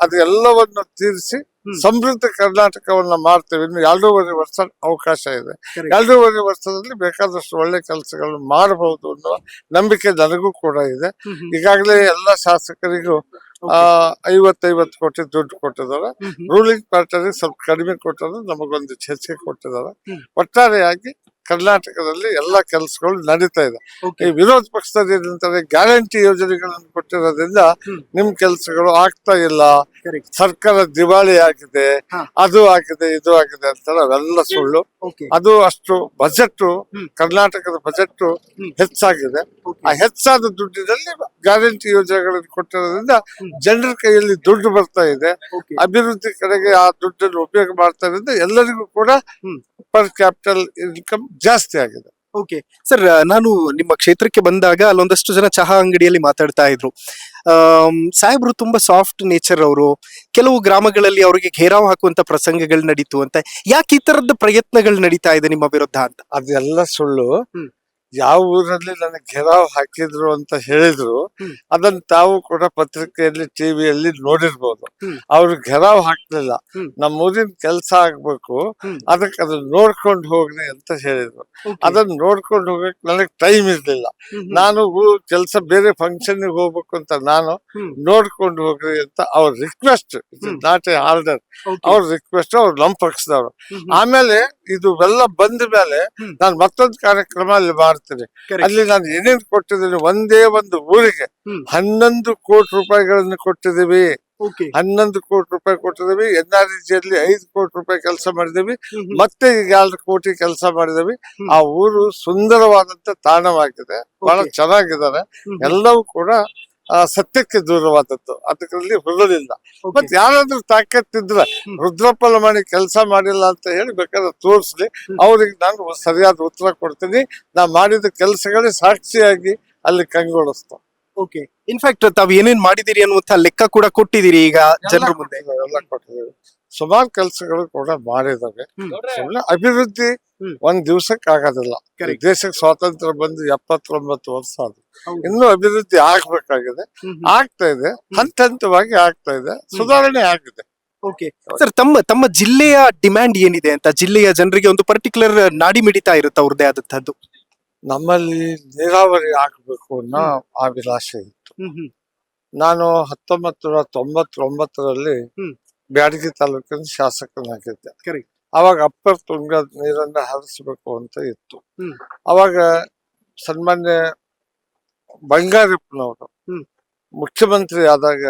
ಅದೆಲ್ಲವನ್ನು ತೀರಿಸಿ ಸಮೃದ್ಧ ಕರ್ನಾಟಕವನ್ನ ಮಾಡ್ತೇವೆ. ಇನ್ನು 2.5 ವರ್ಷ ಅವಕಾಶ ಇದೆ. 2.5 ವರ್ಷದಲ್ಲಿ ಬೇಕಾದಷ್ಟು ಒಳ್ಳೆ ಕೆಲಸಗಳನ್ನು ಮಾಡಬಹುದು ಅನ್ನೋ ನಂಬಿಕೆ ನನಗೂ ಕೂಡ ಇದೆ. ಈಗಾಗಲೇ ಎಲ್ಲ ಶಾಸಕರಿಗೂ 50 ಕೋಟಿ ದುಡ್ಡು ಕೊಟ್ಟಿದ್ದಾರೆ. ರೂಲಿಂಗ್ ಪಾರ್ಟಿ ಸ್ವಲ್ಪ ಕಡಿಮೆ ಕೊಟ್ಟರು, ನಮಗೊಂದು ಹೆಚ್ಚಿಗೆ ಕೊಟ್ಟಿದ್ದಾರೆ. ಒಟ್ಟಾರೆಯಾಗಿ ಕರ್ನಾಟಕದಲ್ಲಿ ಎಲ್ಲಾ ಕೆಲಸಗಳು ನಡೀತಾ ಇದೆ. ಈ ವಿರೋಧ ಪಕ್ಷದಲ್ಲಿ ಏನಂತಾರೆ, ಗ್ಯಾರಂಟಿ ಯೋಜನೆಗಳನ್ನು ಕೊಟ್ಟಿರೋದ್ರಿಂದ ನಿಮ್ ಕೆಲಸಗಳು ಆಗ್ತಾ ಇಲ್ಲ, Correct. ಸರ್ಕಾರ ದಿವಾಳಿ ಆಗಿದೆ, ಹಾ. ಅದು ಆಗಿದೆ, ಇದು ಆಗಿದೆ ಅಂತ ಅವೆಲ್ಲ ಸುಳ್ಳು. Okay. ಅದು ಅಷ್ಟು ಬಜೆಟ್ ಹ್ಮ್. ಕರ್ನಾಟಕದ ಬಜೆಟ್ ಹ್ಮ್. ಹೆಚ್ಚಾಗಿದೆ. Okay. ಆ ಹೆಚ್ಚಾದ ದುಡ್ಡಿನಲ್ಲಿ ಗ್ಯಾರಂಟಿ ಯೋಜನೆಗಳನ್ನು ಕೊಟ್ಟಿರೋದ್ರಿಂದ ಹ್ಮ್. ಜನರ ಕೈಯಲ್ಲಿ ದುಡ್ಡು ಬರ್ತಾ ಇದೆ. Okay. ಅಭಿವೃದ್ಧಿ ಕಡೆಗೆ ಆ ದುಡ್ಡನ್ನು ಉಪಯೋಗ ಮಾಡ್ತಾ ಇರೋದ್ರಿಂದ ಎಲ್ಲರಿಗೂ ಕೂಡ ಹ್ಮ್. ಪರ್ ಕ್ಯಾಪಿಟಲ್ ಇನ್ಕಮ್ ಜಾಸ್ತಿ ಆಗಿದೆ. ಓಕೆ ಸರ್, ನಾನು ನಿಮ್ಮ ಕ್ಷೇತ್ರಕ್ಕೆ ಬಂದಾಗ ಅಲ್ಲೊಂದಷ್ಟು ಜನ ಚಹಾ ಅಂಗಡಿಯಲ್ಲಿ ಮಾತಾಡ್ತಾ ಇದ್ರು. ಸಾಹೇಬ್ರು ತುಂಬಾ ಸಾಫ್ಟ್ ನೇಚರ್ ಅವರು, ಕೆಲವು ಗ್ರಾಮಗಳಲ್ಲಿ ಅವರಿಗೆ ಘೇರಾವ್ ಹಾಕುವಂತ ಪ್ರಸಂಗಗಳು ನಡೀತು ಅಂತ. ಯಾಕೆ ಈ ತರದ ಪ್ರಯತ್ನಗಳು ನಡೀತಾ ಇದೆ ನಿಮ್ಮ ವಿರುದ್ಧ ಅಂತ? ಅದೆಲ್ಲ ಸುಳ್ಳು. ಹ್ಮ್. ಯಾವ ಊರಲ್ಲಿ ನನಗೆ ಘೆರಾವ್ ಹಾಕಿದ್ರು ಅಂತ ಹೇಳಿದ್ರು, ಹ್ಮ್. ಅದನ್ನ ತಾವು ಕೂಡ ಪತ್ರಿಕೆಯಲ್ಲಿ ಟಿವಿಯಲ್ಲಿ ನೋಡಿರ್ಬೋದು. ಹ್ಮ್. ಅವ್ರು ಘೆರಾವ್ ಹಾಕ್ಲಿಲ್ಲ. ಹ್ಮ್. ನಮ್ಮ ಊರಿನ ಕೆಲಸ ಆಗ್ಬೇಕು, ಹ್ಮ್. ಅದಕ್ಕೆ ಅದನ್ನ ನೋಡ್ಕೊಂಡು ಹೋಗ್ರಿ ಅಂತ ಹೇಳಿದ್ರು. Okay. ಅದನ್ನ ನೋಡ್ಕೊಂಡು ಹೋಗಕ್ ನನಗೆ ಟೈಮ್ ಇರ್ಲಿಲ್ಲ. ಹ್ಮ್. ನಾನು ಕೆಲಸ ಬೇರೆ ಫಂಕ್ಷನ್ ಹೋಗ್ಬೇಕು ಅಂತ ನಾನು ಹ್ಮ್. ನೋಡ್ಕೊಂಡು ಹೋಗ್ರಿ ಅಂತ ಅವ್ರ request, hmm. Not A order, Okay. ಅವ್ರ ರಿಕ್ವೆಸ್ಟ್, ಅವ್ರು ನಮ್ಮ ಪಕ್ಷದವ್ರು. ಹ್ಮ್. ಆಮೇಲೆ ಇದು ಎಲ್ಲ ಬಂದ ಮೇಲೆ ಹ್ಮ್. ನಾನು ಮತ್ತೊಂದು ಕಾರ್ಯಕ್ರಮ ಅಲ್ಲಿ ಮಾಡ್ತೀನಿ. Correct. ಅಲ್ಲಿ ನಾನು ಏನೇನ್ ಕೊಟ್ಟಿದ್ದೀನಿ, ಒಂದೇ ಒಂದು ಊರಿಗೆ ಹ್ಮ್. 11 ಕೋಟಿ ರೂಪಾಯಿಗಳನ್ನು ಕೊಟ್ಟಿದ್ದೀವಿ. Okay. 11 ಕೋಟಿ ರೂಪಾಯಿ ಕೊಟ್ಟಿದ್ದೀವಿ. NREG ಅಲ್ಲಿ 5 ಕೋಟಿ ರೂಪಾಯಿ ಕೆಲಸ ಮಾಡಿದ್ದೀವಿ. ಹ್ಮ್. ಮತ್ತೆ ಈಗ 2 ಕೋಟಿ ಕೆಲಸ ಮಾಡಿದ್ದೀವಿ. ಹ್ಮ್. ಆ ಊರು ಸುಂದರವಾದಂತ ತಾಣವಾಗಿದೆ, ಬಹಳ Okay. ಚೆನ್ನಾಗಿದ್ದಾರೆ. ಹ್ಮ್. ಎಲ್ಲವೂ ಕೂಡ ಸತ್ಯಕ್ಕೆ ದೂರವಾದದ್ದು, ಅದರಲ್ಲಿ ಹುರುಳಿಲ್ಲ. Okay. ಮತ್ ಯಾರಾದ್ರೂ ತಾಕತ್ತಿದ್ರೆ ಹ್ಮ್. ರುದ್ರಪ್ಪಲ ಮಾಡಿ ಕೆಲಸ ಮಾಡಿಲ್ಲ ಅಂತ ಹೇಳಿ ಬೇಕಾದ್ರೆ ತೋರಿಸ್ಲಿ, ಹ್ಮ್. ಅವ್ರಿಗೆ ನಾನು ಸರಿಯಾದ ಉತ್ತರ ಕೊಡ್ತೀನಿ. ನಾ ಮಾಡಿದ ಕೆಲಸಗಳೇ ಸಾಕ್ಷಿಯಾಗಿ ಅಲ್ಲಿ ಕಂಗೊಳಿಸ್ತಾವ. ಓಕೆ, ಇನ್ಫ್ಯಾಕ್ಟ್ ತಾವ್ ಏನೇನ್ ಮಾಡಿದಿರಿ ಅನ್ನುವಂತ ಲೆಕ್ಕ ಕೂಡ ಕೊಟ್ಟಿದ್ದೀರಿ ಈಗ ಜನರ ಮುಂದೆ. ಎಲ್ಲ ಕೊಟ್ಟಿದ್ದೀವಿ. ಸುಮಾರು ಕೆಲಸಗಳು ಕೂಡ ಮಾಡಿದಾವೆ. ಹ್ಮ್. ಸುಮ್ಮನೆ ಅಭಿವೃದ್ಧಿ ಹ್ಮ್. ಒಂದ್ ದಿವ್ಸಕ್ಕೆ ಆಗೋದಿಲ್ಲ. Correct. ದೇಶಕ್ಕೆ ಸ್ವಾತಂತ್ರ್ಯ ಬಂದು 79 ವರ್ಷ ಆದ್ರು. ಹೌದು. ಇನ್ನೂ ಅಭಿವೃದ್ಧಿ ಆಗ್ಬೇಕಾಗಿದೆ, ಹ್ಮ್. ಆಗ್ತಾ ಇದೆ, ಹಂತ ಹಂತವಾಗಿ ಆಗ್ತಾ ಇದೆ, ಸುಧಾರಣೆ ಆಗಿದೆ. ಓಕೆ ಸರ್, ತಮ್ಮ ಜಿಲ್ಲೆಯ ಡಿಮ್ಯಾಂಡ್ ಏನಿದೆ ಅಂತ? ಜಿಲ್ಲೆಯ ಜನರಿಗೆ ಒಂದು ಪರ್ಟಿಕ್ಯುಲರ್ ನಾಡಿ ಮಿಡಿತಾ ಇರುತ್ತೆ ಅವ್ರದ್ದೇ ಆದಂತದ್ದು. ನಮ್ಮಲ್ಲಿ ನೀರಾವರಿ ಆಗ್ಬೇಕು ಅನ್ನೋ ಅಭಿಲಾಷೆ ಇತ್ತು. ನಾನು 1999ರಲ್ಲಿ ಹ್ಮ್. ಬ್ಯಾಡಗಿ ತಾಲೂಕಿನ ಶಾಸಕನಾಗಿದ್ದೆ. Correct. ಅವಾಗ ಅಪ್ಪರ್ ತುಂಗ ನೀರನ್ನ ಹರಿಸಬೇಕು ಅಂತ ಇತ್ತು. ಹ್ಮ್. ಅವಾಗ ಸನ್ಮಾನ್ಯ ಬಂಗಾರಪ್ಪನವರು ಹ್ಮ್. ಮುಖ್ಯಮಂತ್ರಿ ಆದಾಗ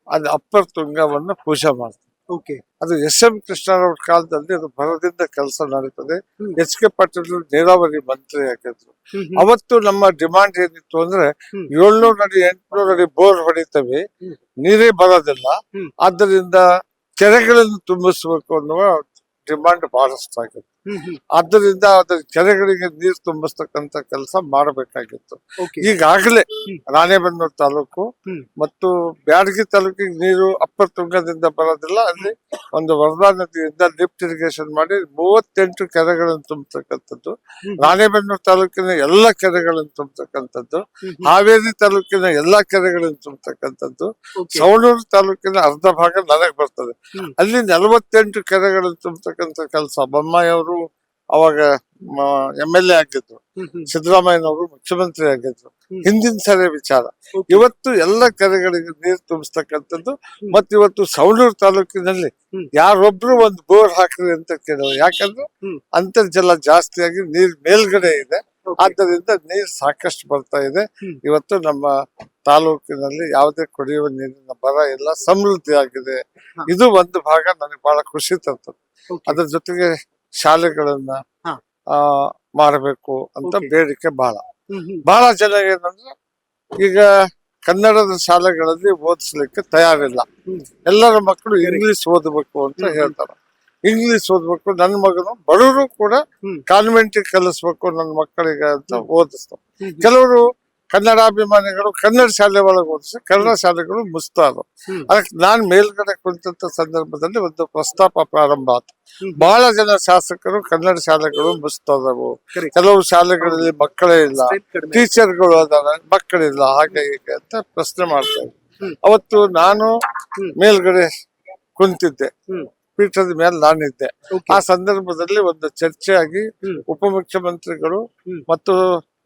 ಅದು ಅಪ್ಪರ್ ತುಂಗವನ್ನು ಪೂಜೆ ಮಾಡ್ತಾರೆ. ಓಕೆ. ಅದು SM ಕೃಷ್ಣರವ್ರ ಕಾಲದಲ್ಲಿ ಅದು ಭರದಿಂದ ಕೆಲಸ ನಡೀತದೆ. HK ಪಾಟೀಲ್ ನೀರಾವರಿ ಮಂತ್ರಿ ಆಗಿದ್ರು. ಅವತ್ತು ನಮ್ಮ ಡಿಮಾಂಡ್ ಏನಿತ್ತು ಅಂದ್ರೆ, 700 ಅಡಿ 800 ಅಡಿ ಬೋರ್ ಹೊಡಿತೇವೆ, ನೀರೇ ಬರೋದಿಲ್ಲ, ಆದ್ದರಿಂದ ಕೆರೆಗಳನ್ನು ತುಂಬಿಸ್ಬೇಕು ಅನ್ನುವ ಡಿಮಾಂಡ್ ಬಹಳಷ್ಟಾಗಿತ್ತು. ಆದ್ದರಿಂದ ಅದ್ರ ಕೆರೆಗಳಿಗೆ ನೀರು ತುಂಬಿಸ್ತಕ್ಕಂತ ಕೆಲಸ ಮಾಡಬೇಕಾಗಿತ್ತು. ಈಗಾಗಲೇ ರಾಣೆಬೆನ್ನೂರು ತಾಲೂಕು ಮತ್ತು ಬ್ಯಾಡಗಿ ತಾಲೂಕಿಗೆ ನೀರು ಅಪ್ಪರ್ ತುಂಗದಿಂದ ಬರೋದಿಲ್ಲ. ಅಲ್ಲಿ ಒಂದು ವರದಾ ನದಿಯಿಂದ ಲಿಫ್ಟ್ ಇರಿಗೇಷನ್ ಮಾಡಿ 38 ಕೆರೆಗಳನ್ನು ತುಂಬತಕ್ಕಂಥದ್ದು, ರಾಣೆಬೆನ್ನೂರು ತಾಲೂಕಿನ ಎಲ್ಲಾ ಕೆರೆಗಳನ್ನು ತುಂಬತಕ್ಕಂಥದ್ದು, ಹಾವೇರಿ ತಾಲೂಕಿನ ಎಲ್ಲಾ ಕೆರೆಗಳನ್ನು ತುಂಬತಕ್ಕಂಥದ್ದು, ಸವಣೂರು ತಾಲೂಕಿನ ಅರ್ಧ ಭಾಗ ನನಗೆ ಬರ್ತದೆ. ಅಲ್ಲಿ 48 ಕೆರೆಗಳನ್ನು ತುಂಬತಕ್ಕಂಥ ಕೆಲಸ ಬೊಮ್ಮಾಯಿ ಅವರು ಅವಾಗ MLA ಆಗಿದ್ರು, ಸಿದ್ದರಾಮಯ್ಯನವರು ಮುಖ್ಯಮಂತ್ರಿ ಆಗಿದ್ರು. ಹಿಂದಿನ ಸರಿ ವಿಚಾರ. ಇವತ್ತು ಎಲ್ಲ ಕೆರೆಗಳಿಗೆ ನೀರು ತುಂಬಿಸ್ತಕ್ಕಂಥದ್ದು. ಮತ್ ಇವತ್ತು ಸವಣೂರು ತಾಲೂಕಿನಲ್ಲಿ ಯಾರೊಬ್ರು ಒಂದು ಬೋರ್ ಹಾಕ್ರಿ ಅಂತ ಕೇಳಿದ್ರು. ಯಾಕಂದ್ರೆ ಅಂತರ್ಜಲ ಜಾಸ್ತಿಯಾಗಿ ನೀರ್ ಮೇಲ್ಗಡೆ ಇದೆ, ಆದ್ದರಿಂದ ನೀರ್ ಸಾಕಷ್ಟು ಬರ್ತಾ ಇದೆ. ಇವತ್ತು ನಮ್ಮ ತಾಲೂಕಿನಲ್ಲಿ ಯಾವುದೇ ಕುಡಿಯುವ ನೀರಿನ ಬರ ಇಲ್ಲ, ಸಮೃದ್ಧಿ ಆಗಿದೆ. ಇದು ಒಂದು ಭಾಗ ನನಗೆ ಬಹಳ ಖುಷಿ ತರ್ತದೆ. ಅದ್ರ ಜೊತೆಗೆ ಶಾಲೆಗಳನ್ನ ಮಾಡಬೇಕು ಅಂತ ಬೇಡಿಕೆ ಬಹಳ ಜನ ಏನಂದ್ರೆ, ಈಗ ಕನ್ನಡದ ಶಾಲೆಗಳಲ್ಲಿ ಓದಿಸ್ಲಿಕ್ಕೆ ತಯಾರಿಲ್ಲ. ಎಲ್ಲರ ಮಕ್ಕಳು ಇಂಗ್ಲಿಷ್ ಓದಬೇಕು ಅಂತ ಹೇಳ್ತಾರೆ. ಇಂಗ್ಲಿಷ್ ಓದ್ಬೇಕು, ನನ್ನ ಮಗನು ಬಡವರು ಕೂಡ ಕಾನ್ವೆಂಟ್ ಕಲಿಸ್ಬೇಕು ನನ್ನ ಮಕ್ಕಳಿಗೆ ಅಂತ ಓದಿಸ್ತಾರೆ. ಕೆಲವರು ಕನ್ನಡಾಭಿಮಾನಿಗಳು ಕನ್ನಡ ಶಾಲೆ ಒಳಗೆ ಓದಿಸಿ ಕನ್ನಡ ಶಾಲೆಗಳು ಮುಚ್ತಾರು. ಅದಕ್ಕೆ ನಾನ್ ಮೇಲ್ಗಡೆ ಕುಳಿತಂತ ಸಂದರ್ಭದಲ್ಲಿ ಒಂದು ಪ್ರಸ್ತಾಪ ಪ್ರಾರಂಭ ಆಯ್ತು. ಬಹಳ ಜನ ಶಾಸಕರು ಕನ್ನಡ ಶಾಲೆಗಳು ಮುಚ್ತದವು, ಕೆಲವು ಶಾಲೆಗಳಲ್ಲಿ ಮಕ್ಕಳೇ ಇಲ್ಲ, ಟೀಚರ್ಗಳು ಅದಾರ, ಮಕ್ಕಳಿಲ್ಲ, ಹಾಗೆ ಹೀಗೆ ಅಂತ ಪ್ರಶ್ನೆ ಮಾಡ್ತಾ ಇದ್ರು. ಅವತ್ತು ನಾನು ಮೇಲ್ಗಡೆ ಕುಂತಿದ್ದೆ, ಪೀಠದ ಮೇಲೆ ನಾನಿದ್ದೆ. ಆ ಸಂದರ್ಭದಲ್ಲಿ ಒಂದು ಚರ್ಚೆ ಆಗಿ ಉಪಮುಖ್ಯಮಂತ್ರಿಗಳು ಮತ್ತು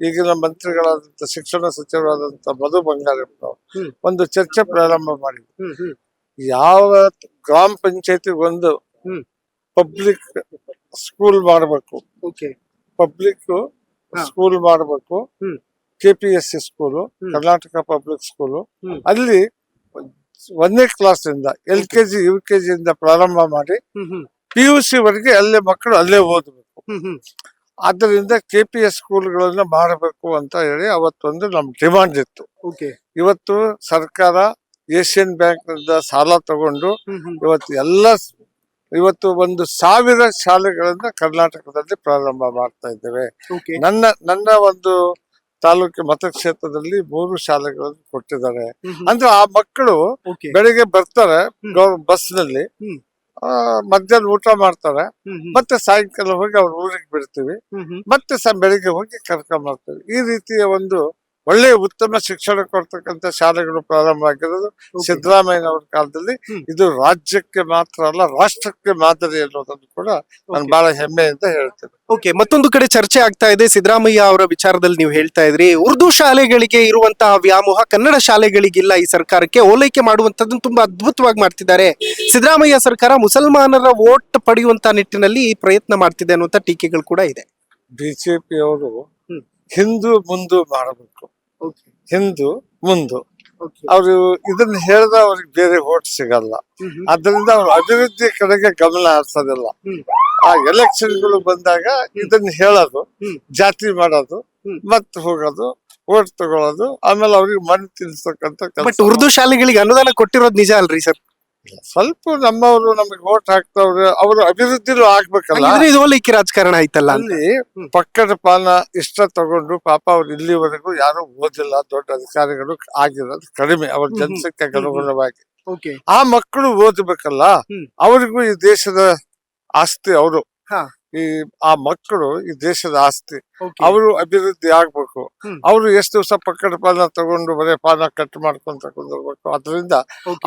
ಈಗಿನ ಮಂತ್ರಿಗಳಾದಂತ ಶಿಕ್ಷಣ ಸಚಿವರಾದಂತ ಮಧು ಬಂಗಾರಪ್ಪನವರು ಒಂದು ಚರ್ಚೆ ಪ್ರಾರಂಭ ಮಾಡಿದ್ರು. ಯಾವ ಗ್ರಾಮ ಪಂಚಾಯತಿ ಒಂದು ಪಬ್ಲಿಕ್ ಸ್ಕೂಲ್ ಮಾಡಬೇಕು, ಪಬ್ಲಿಕ್ ಸ್ಕೂಲ್ ಮಾಡಬೇಕು, KPSC school, Karnataka public school. ಅಲ್ಲಿ 1ನೇ ಕ್ಲಾಸ್ ಇಂದ LKG UKG ಇಂದ ಪ್ರಾರಂಭ ಮಾಡಿ PUC ವರೆಗೆ ಅಲ್ಲೇ ಮಕ್ಕಳು ಅಲ್ಲೇ ಓದಬೇಕು. ಆದ್ದರಿಂದ KPS ಸ್ಕೂಲ್ಗಳನ್ನ ಮಾಡಬೇಕು ಅಂತ ಹೇಳಿ ಅವತ್ತೊಂದು ನಮ್ ಡಿಮಾಂಡ್ ಇತ್ತು. ಇವತ್ತು ಸರ್ಕಾರ ಏಷ್ಯನ್ ಬ್ಯಾಂಕ್ ನಿಂದ ಸಾಲ ತಗೊಂಡು ಇವತ್ತು 1,000 ಶಾಲೆಗಳನ್ನ ಕರ್ನಾಟಕದಲ್ಲಿ ಪ್ರಾರಂಭ ಮಾಡ್ತಾ ಇದ್ದೇವೆ. ನನ್ನ ಒಂದು ತಾಲೂಕು ಮತಕ್ಷೇತ್ರದಲ್ಲಿ 3 ಶಾಲೆಗಳನ್ನು ಕೊಟ್ಟಿದ್ದಾರೆ. ಅಂದ್ರೆ ಆ ಮಕ್ಕಳು ಬೆಳಿಗ್ಗೆ ಬರ್ತಾರೆ ಬಸ್ ನಲ್ಲಿ, ಮಧ್ಯಾಹ್ನ ಊಟ ಮಾಡ್ತಾರೆ, ಮತ್ತೆ ಸಾಯಂಕಾಲ ಹೋಗಿ ಅವ್ರ ಊರಿಗೆ ಬಿಡ್ತೀವಿ, ಮತ್ತೆ ಬೆಳಿಗ್ಗೆ ಹೋಗಿ ಕರ್ಕೊಂಡ್ ಬರ್ತೀವಿ. ಈ ರೀತಿಯ ಒಂದು ಒಳ್ಳೆ ಉತ್ತಮ ಶಿಕ್ಷಣ ಕೊಡ್ತಕ್ಕಂಥ ಶಾಲೆಗಳು ಪ್ರಾರಂಭ ಆಗಿರೋದು ಸಿದ್ದರಾಮಯ್ಯನವರ ಕಾಲದಲ್ಲಿ. ಇದು ರಾಜ್ಯಕ್ಕೆ ಮಾತ್ರ ಅಲ್ಲ, ರಾಷ್ಟ್ರಕ್ಕೆ ಮಾದರಿ ಅನ್ನೋದನ್ನು ಕೂಡ ನಾನು ಬಹಳ ಹೆಮ್ಮೆಯಿಂದ ಹೇಳ್ತೇನೆ. ಮತ್ತೊಂದು ಕಡೆ ಚರ್ಚೆ ಆಗ್ತಾ ಇದೆ, ಸಿದ್ದರಾಮಯ್ಯ ಅವರ ವಿಚಾರದಲ್ಲಿ ನೀವು ಹೇಳ್ತಾ ಇದ್ರಿ, ಉರ್ದು ಶಾಲೆಗಳಿಗೆ ಇರುವಂತಹ ವ್ಯಾಮೋಹ ಕನ್ನಡ ಶಾಲೆಗಳಿಗಿಲ್ಲ. ಈ ಸರ್ಕಾರಕ್ಕೆ ಓಲೈಕೆ ಮಾಡುವಂತದ್ದನ್ನು ತುಂಬಾ ಅದ್ಭುತವಾಗಿ ಮಾಡ್ತಿದ್ದಾರೆ. ಸಿದ್ದರಾಮಯ್ಯ ಸರ್ಕಾರ ಮುಸಲ್ಮಾನರ ವೋಟ್ ಪಡೆಯುವಂತ ನಿಟ್ಟಿನಲ್ಲಿ ಪ್ರಯತ್ನ ಮಾಡ್ತಿದೆ ಅನ್ನುವಂತ ಟೀಕೆಗಳು ಕೂಡ ಇದೆ. ಬಿಜೆಪಿ ಅವರು ಹಿಂದೂ ಮುಂದು ಮಾಡಬೇಕು, ಹಿಂದೂ ಮುಂದು. ಅವರು ಇದನ್ನ ಹೇಳಿದ ಅವ್ರಿಗೆ ಬೇರೆ ವೋಟ್ ಸಿಗಲ್ಲ. ಅದರಿಂದ ಅವ್ರು ಅಭಿವೃದ್ಧಿ ಕಡೆಗೆ ಗಮನ ಹರಿಸೋದಿಲ್ಲ. ಆ ಎಲೆಕ್ಷನ್ಗಳು ಬಂದಾಗ ಇದನ್ನ ಹೇಳೋದು, ಜಾತಿ ಮಾಡೋದು, ಮತ್ತೆ ಹೋಗೋದು, ವೋಟ್ ತಗೊಳ್ಳೋದು, ಆಮೇಲೆ ಅವ್ರಿಗೆ ಮಣ್ಣು ತಿನ್ಸತಕ್ಕಂತ. ಬಟ್ ಉರ್ದು ಶಾಲೆಗಳಿಗೆ ಅನುದಾನ ಕೊಟ್ಟಿರೋದು ನಿಜ ಅಲ್ರಿ ಸರ್? ಸ್ವಲ್ಪ ನಮ್ಮವರು ನಮಗೆ ವೋಟ್ ಹಾಕ್ತವ್ರೆ, ಅವರು ಅಭಿವೃದ್ಧಿನೂ ಆಗ್ಬೇಕಲ್ಲ. ಇದು ಓಲೈಕೆ ರಾಜಕಾರಣ ಆಯ್ತಲ್ಲ. ಅಲ್ಲಿ ಪಕ್ಕದ ಪಾನ ಇಷ್ಟ ತಗೊಂಡು ಪಾಪ ಅವ್ರು ಇಲ್ಲಿವರೆಗೂ ಯಾರು ಓದಿಲ್ಲ, ದೊಡ್ಡ ಅಧಿಕಾರಿಗಳು ಆಗಿರೋದು ಕಡಿಮೆ ಅವ್ರ ಜನಸಂಖ್ಯೆಗೆ ಅನುಗುಣವಾಗಿ. ಆ ಮಕ್ಕಳು ಓದ್ಬೇಕಲ್ಲ, ಅವ್ರಿಗೂ ಈ ದೇಶದ ಆಸ್ತಿ ಅವರು. ಆ ಮಕ್ಕಳು ಈ ದೇಶದ ಆಸ್ತಿ, ಅವರು ಅಭಿವೃದ್ಧಿ ಆಗ್ಬೇಕು. ಅವರು ಎಷ್ಟು ದಿವಸ ಪಕ್ಕದ ಪಾನ ತಗೊಂಡು ಬರೀ ಪಾನ ಕಟ್ ಮಾಡ್ಕೊಂತ ಕುಂದಿರ್ಬೇಕು. ಅದರಿಂದ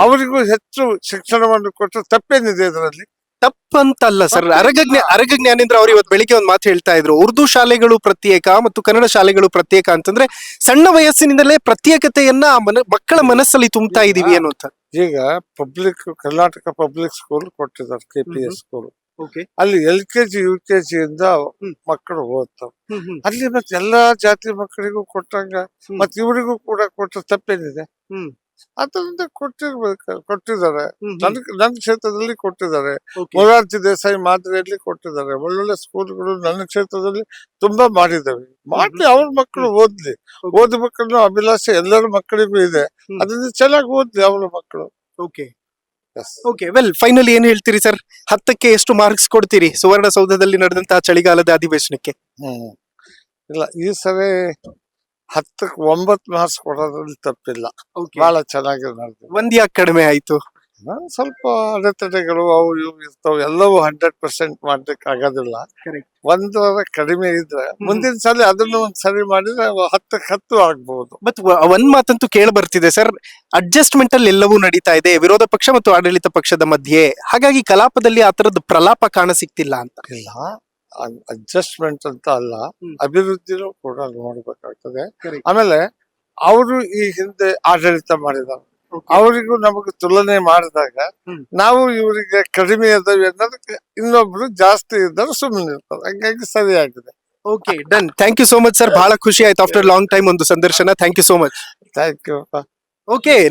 ಅವರಿಗೂ ಹೆಚ್ಚು ಶಿಕ್ಷಣವನ್ನು ಕೊಟ್ಟರೆ ತಪ್ಪೇನಿದೆ ಇದರಲ್ಲಿ? ತಪ್ಪಂತಲ್ಲ ಸರ್. ಅರಗ ಜ್ಞಾನೇಂದ್ರ ಅವರು ಇವತ್ತು ಬೆಳಿಗ್ಗೆ ಒಂದು ಮಾತು ಹೇಳ್ತಾ ಇದ್ರು, ಉರ್ದು ಶಾಲೆಗಳು ಪ್ರತ್ಯೇಕ ಮತ್ತು ಕನ್ನಡ ಶಾಲೆಗಳು ಪ್ರತ್ಯೇಕ ಅಂತಂದ್ರೆ ಸಣ್ಣ ವಯಸ್ಸಿನಿಂದಲೇ ಪ್ರತ್ಯೇಕತೆಯನ್ನ ಮಕ್ಕಳ ಮನಸ್ಸಲ್ಲಿ ತುಂಬ್ತಾ ಇದೀವಿ ಅನ್ನುವಂತ. ಈಗ ಕರ್ನಾಟಕ ಪಬ್ಲಿಕ್ ಸ್ಕೂಲ್ ಕೊಟ್ಟಿದ್ದಾರೆ, KPS ಸ್ಕೂಲ್. ಅಲ್ಲಿ LKG UKG ಇಂದ ಮಕ್ಕಳು ಓದ್ತಾವ. ಅಲ್ಲಿ ಮತ್ತೆ ಎಲ್ಲಾ ಜಾತಿ ಮಕ್ಕಳಿಗೂ ಕೊಟ್ಟಂಗ ಮತ್ ಇವರಿಗೂ ಕೂಡ ಕೊಟ್ಟ ತಪ್ಪೇನಿದೆ? ಅದರಿಂದ ಕೊಟ್ಟಿದ್ದಾರೆ. ನನ್ನ ಕ್ಷೇತ್ರದಲ್ಲಿ ಕೊಟ್ಟಿದ್ದಾರೆ, ಮೊರಾರ್ಜಿ ದೇಸಾಯಿ ಮಾದರಿಯಲ್ಲಿ ಕೊಟ್ಟಿದ್ದಾರೆ. ಒಳ್ಳೊಳ್ಳೆ ಸ್ಕೂಲ್ಗಳು ನನ್ನ ಕ್ಷೇತ್ರದಲ್ಲಿ ತುಂಬಾ ಮಾಡಿದ್ದಾವೆ. ಮಾಡ್ಲಿ, ಅವ್ರ ಮಕ್ಕಳು ಓದ್ಲಿ, ಓದ್ಬೇಕನ್ನೋ ಅಭಿಲಾಷೆ ಎಲ್ಲರ ಮಕ್ಕಳಿಗೂ ಇದೆ. ಅದರಿಂದ ಚೆನ್ನಾಗಿ ಓದ್ಲಿ ಅವ್ರ ಮಕ್ಕಳು. ವೆಲ್, ಫೈನಲ್ ಏನ್ ಹೇಳ್ತೀರಿ ಸರ್? 10ಕ್ಕೆ ಎಷ್ಟು ಮಾರ್ಕ್ಸ್ ಕೊಡ್ತೀರಿ ಸುವರ್ಣಸೌಧದಲ್ಲಿ ನಡೆದಂತಹ ಚಳಿಗಾಲದ ಅಧಿವೇಶನಕ್ಕೆ? ಇಲ್ಲ, ಈ ಸರಿ 10ಕ್ಕೆ 9 ಮಾರ್ಕ್ಸ್ ಕೊಡೋದ್ರಲ್ಲಿ ತಪ್ಪಿಲ್ಲ. ಬಹಳ ಚೆನ್ನಾಗಿ ನಡೆದಿದೆ. ಒಂದ್ ಯಾಕೆ ಕಡಿಮೆ ಆಯ್ತು? ಸ್ವಲ್ಪ ಅಡೆತಡೆಗಳು ಅವು ಇವು ಇರ್ತಾವ. ಎಲ್ಲವೂ 100% ಮಾಡ್ಲಿಕ್ಕೆ ಆಗೋದಿಲ್ಲ. ಒಂದರ ಕಡಿಮೆ ಇದ್ರೆ ಮುಂದಿನ ಸಲ ಅದನ್ನು ಒಂದ್ ಸರಿ ಮಾಡಿದ್ರೆ 10ಕ್ಕೆ 10 ಆಗ್ಬಹುದು. ಬಟ್ ಒಂದ್ ಮಾತಂತೂ ಕೇಳ ಬರ್ತಿದೆ ಸರ್, ಅಡ್ಜಸ್ಟ್ಮೆಂಟ್ ಅಲ್ಲಿ ಎಲ್ಲವೂ ನಡೀತಾ ಇದೆ ವಿರೋಧ ಪಕ್ಷ ಮತ್ತು ಆಡಳಿತ ಪಕ್ಷದ ಮಧ್ಯೆ. ಹಾಗಾಗಿ ಕಲಾಪದಲ್ಲಿ ಆ ತರದ ಪ್ರಲಾಪ ಕಾಣ ಸಿಗ್ತಿಲ್ಲ ಅಂತ. ಇಲ್ಲ, ಅಡ್ಜಸ್ಟ್ಮೆಂಟ್ ಅಂತ ಅಲ್ಲ, ಅಭಿವೃದ್ಧಿನೂ ಕೂಡ ನೋಡ್ಬೇಕಾಗ್ತದೆ. ಆಮೇಲೆ ಅವರು ಈ ಹಿಂದೆ ಆಡಳಿತ ಮಾಡಿದ್ದಾರೆ, ಅವರಿಗೂ ನಮಗೆ ತುಲನೆ ಮಾಡಿದಾಗ ನಾವು ಇವರಿಗೆ ಕಡಿಮೆ ಇದ್ದಾವೆ ಅನ್ನೋದಕ್ಕೆ ಇನ್ನೊಬ್ರು ಜಾಸ್ತಿ ಇದ್ದಾರೆ, ಸುಮ್ಮನೆ ಇರ್ತಾರೆ. ಹಂಗಾಗಿ ಸರಿಯಾಗಿದೆ. Done. Thank you so much sir. ಬಹಳ ಖುಷಿ ಆಯ್ತು ಆಫ್ಟರ್ ಲಾಂಗ್ ಟೈಮ್ ಒಂದು ಸಂದರ್ಶನ. Thank you so much. Thank you.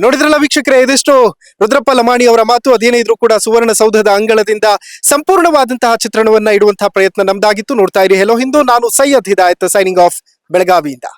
ನೋಡಿದ್ರಲ್ಲ ವೀಕ್ಷಕರೇ, ಇದಿಷ್ಟು ರುದ್ರಪ್ಪ ಲಮಾಣಿ ಅವರ ಮಾತು. ಅದೇನೇ ಇದ್ರೂ ಕೂಡ ಸುವರ್ಣಸೌಧದ ಅಂಗಳದಿಂದ ಸಂಪೂರ್ಣವಾದಂತಹ ಚಿತ್ರಣವನ್ನ ಇಡುವಂತಹ ಪ್ರಯತ್ನ ನಮ್ದಾಗಿತ್ತು. ನೋಡ್ತಾ ಇರಿ ಹೆಲೋ ಹಿಂದೂ. ನಾನು ಸೈಯದ್ ಹಿದಾಯತ್, ಸೈನಿಂಗ್ ಆಫ್, ಬೆಳಗಾವಿಯಿಂದ.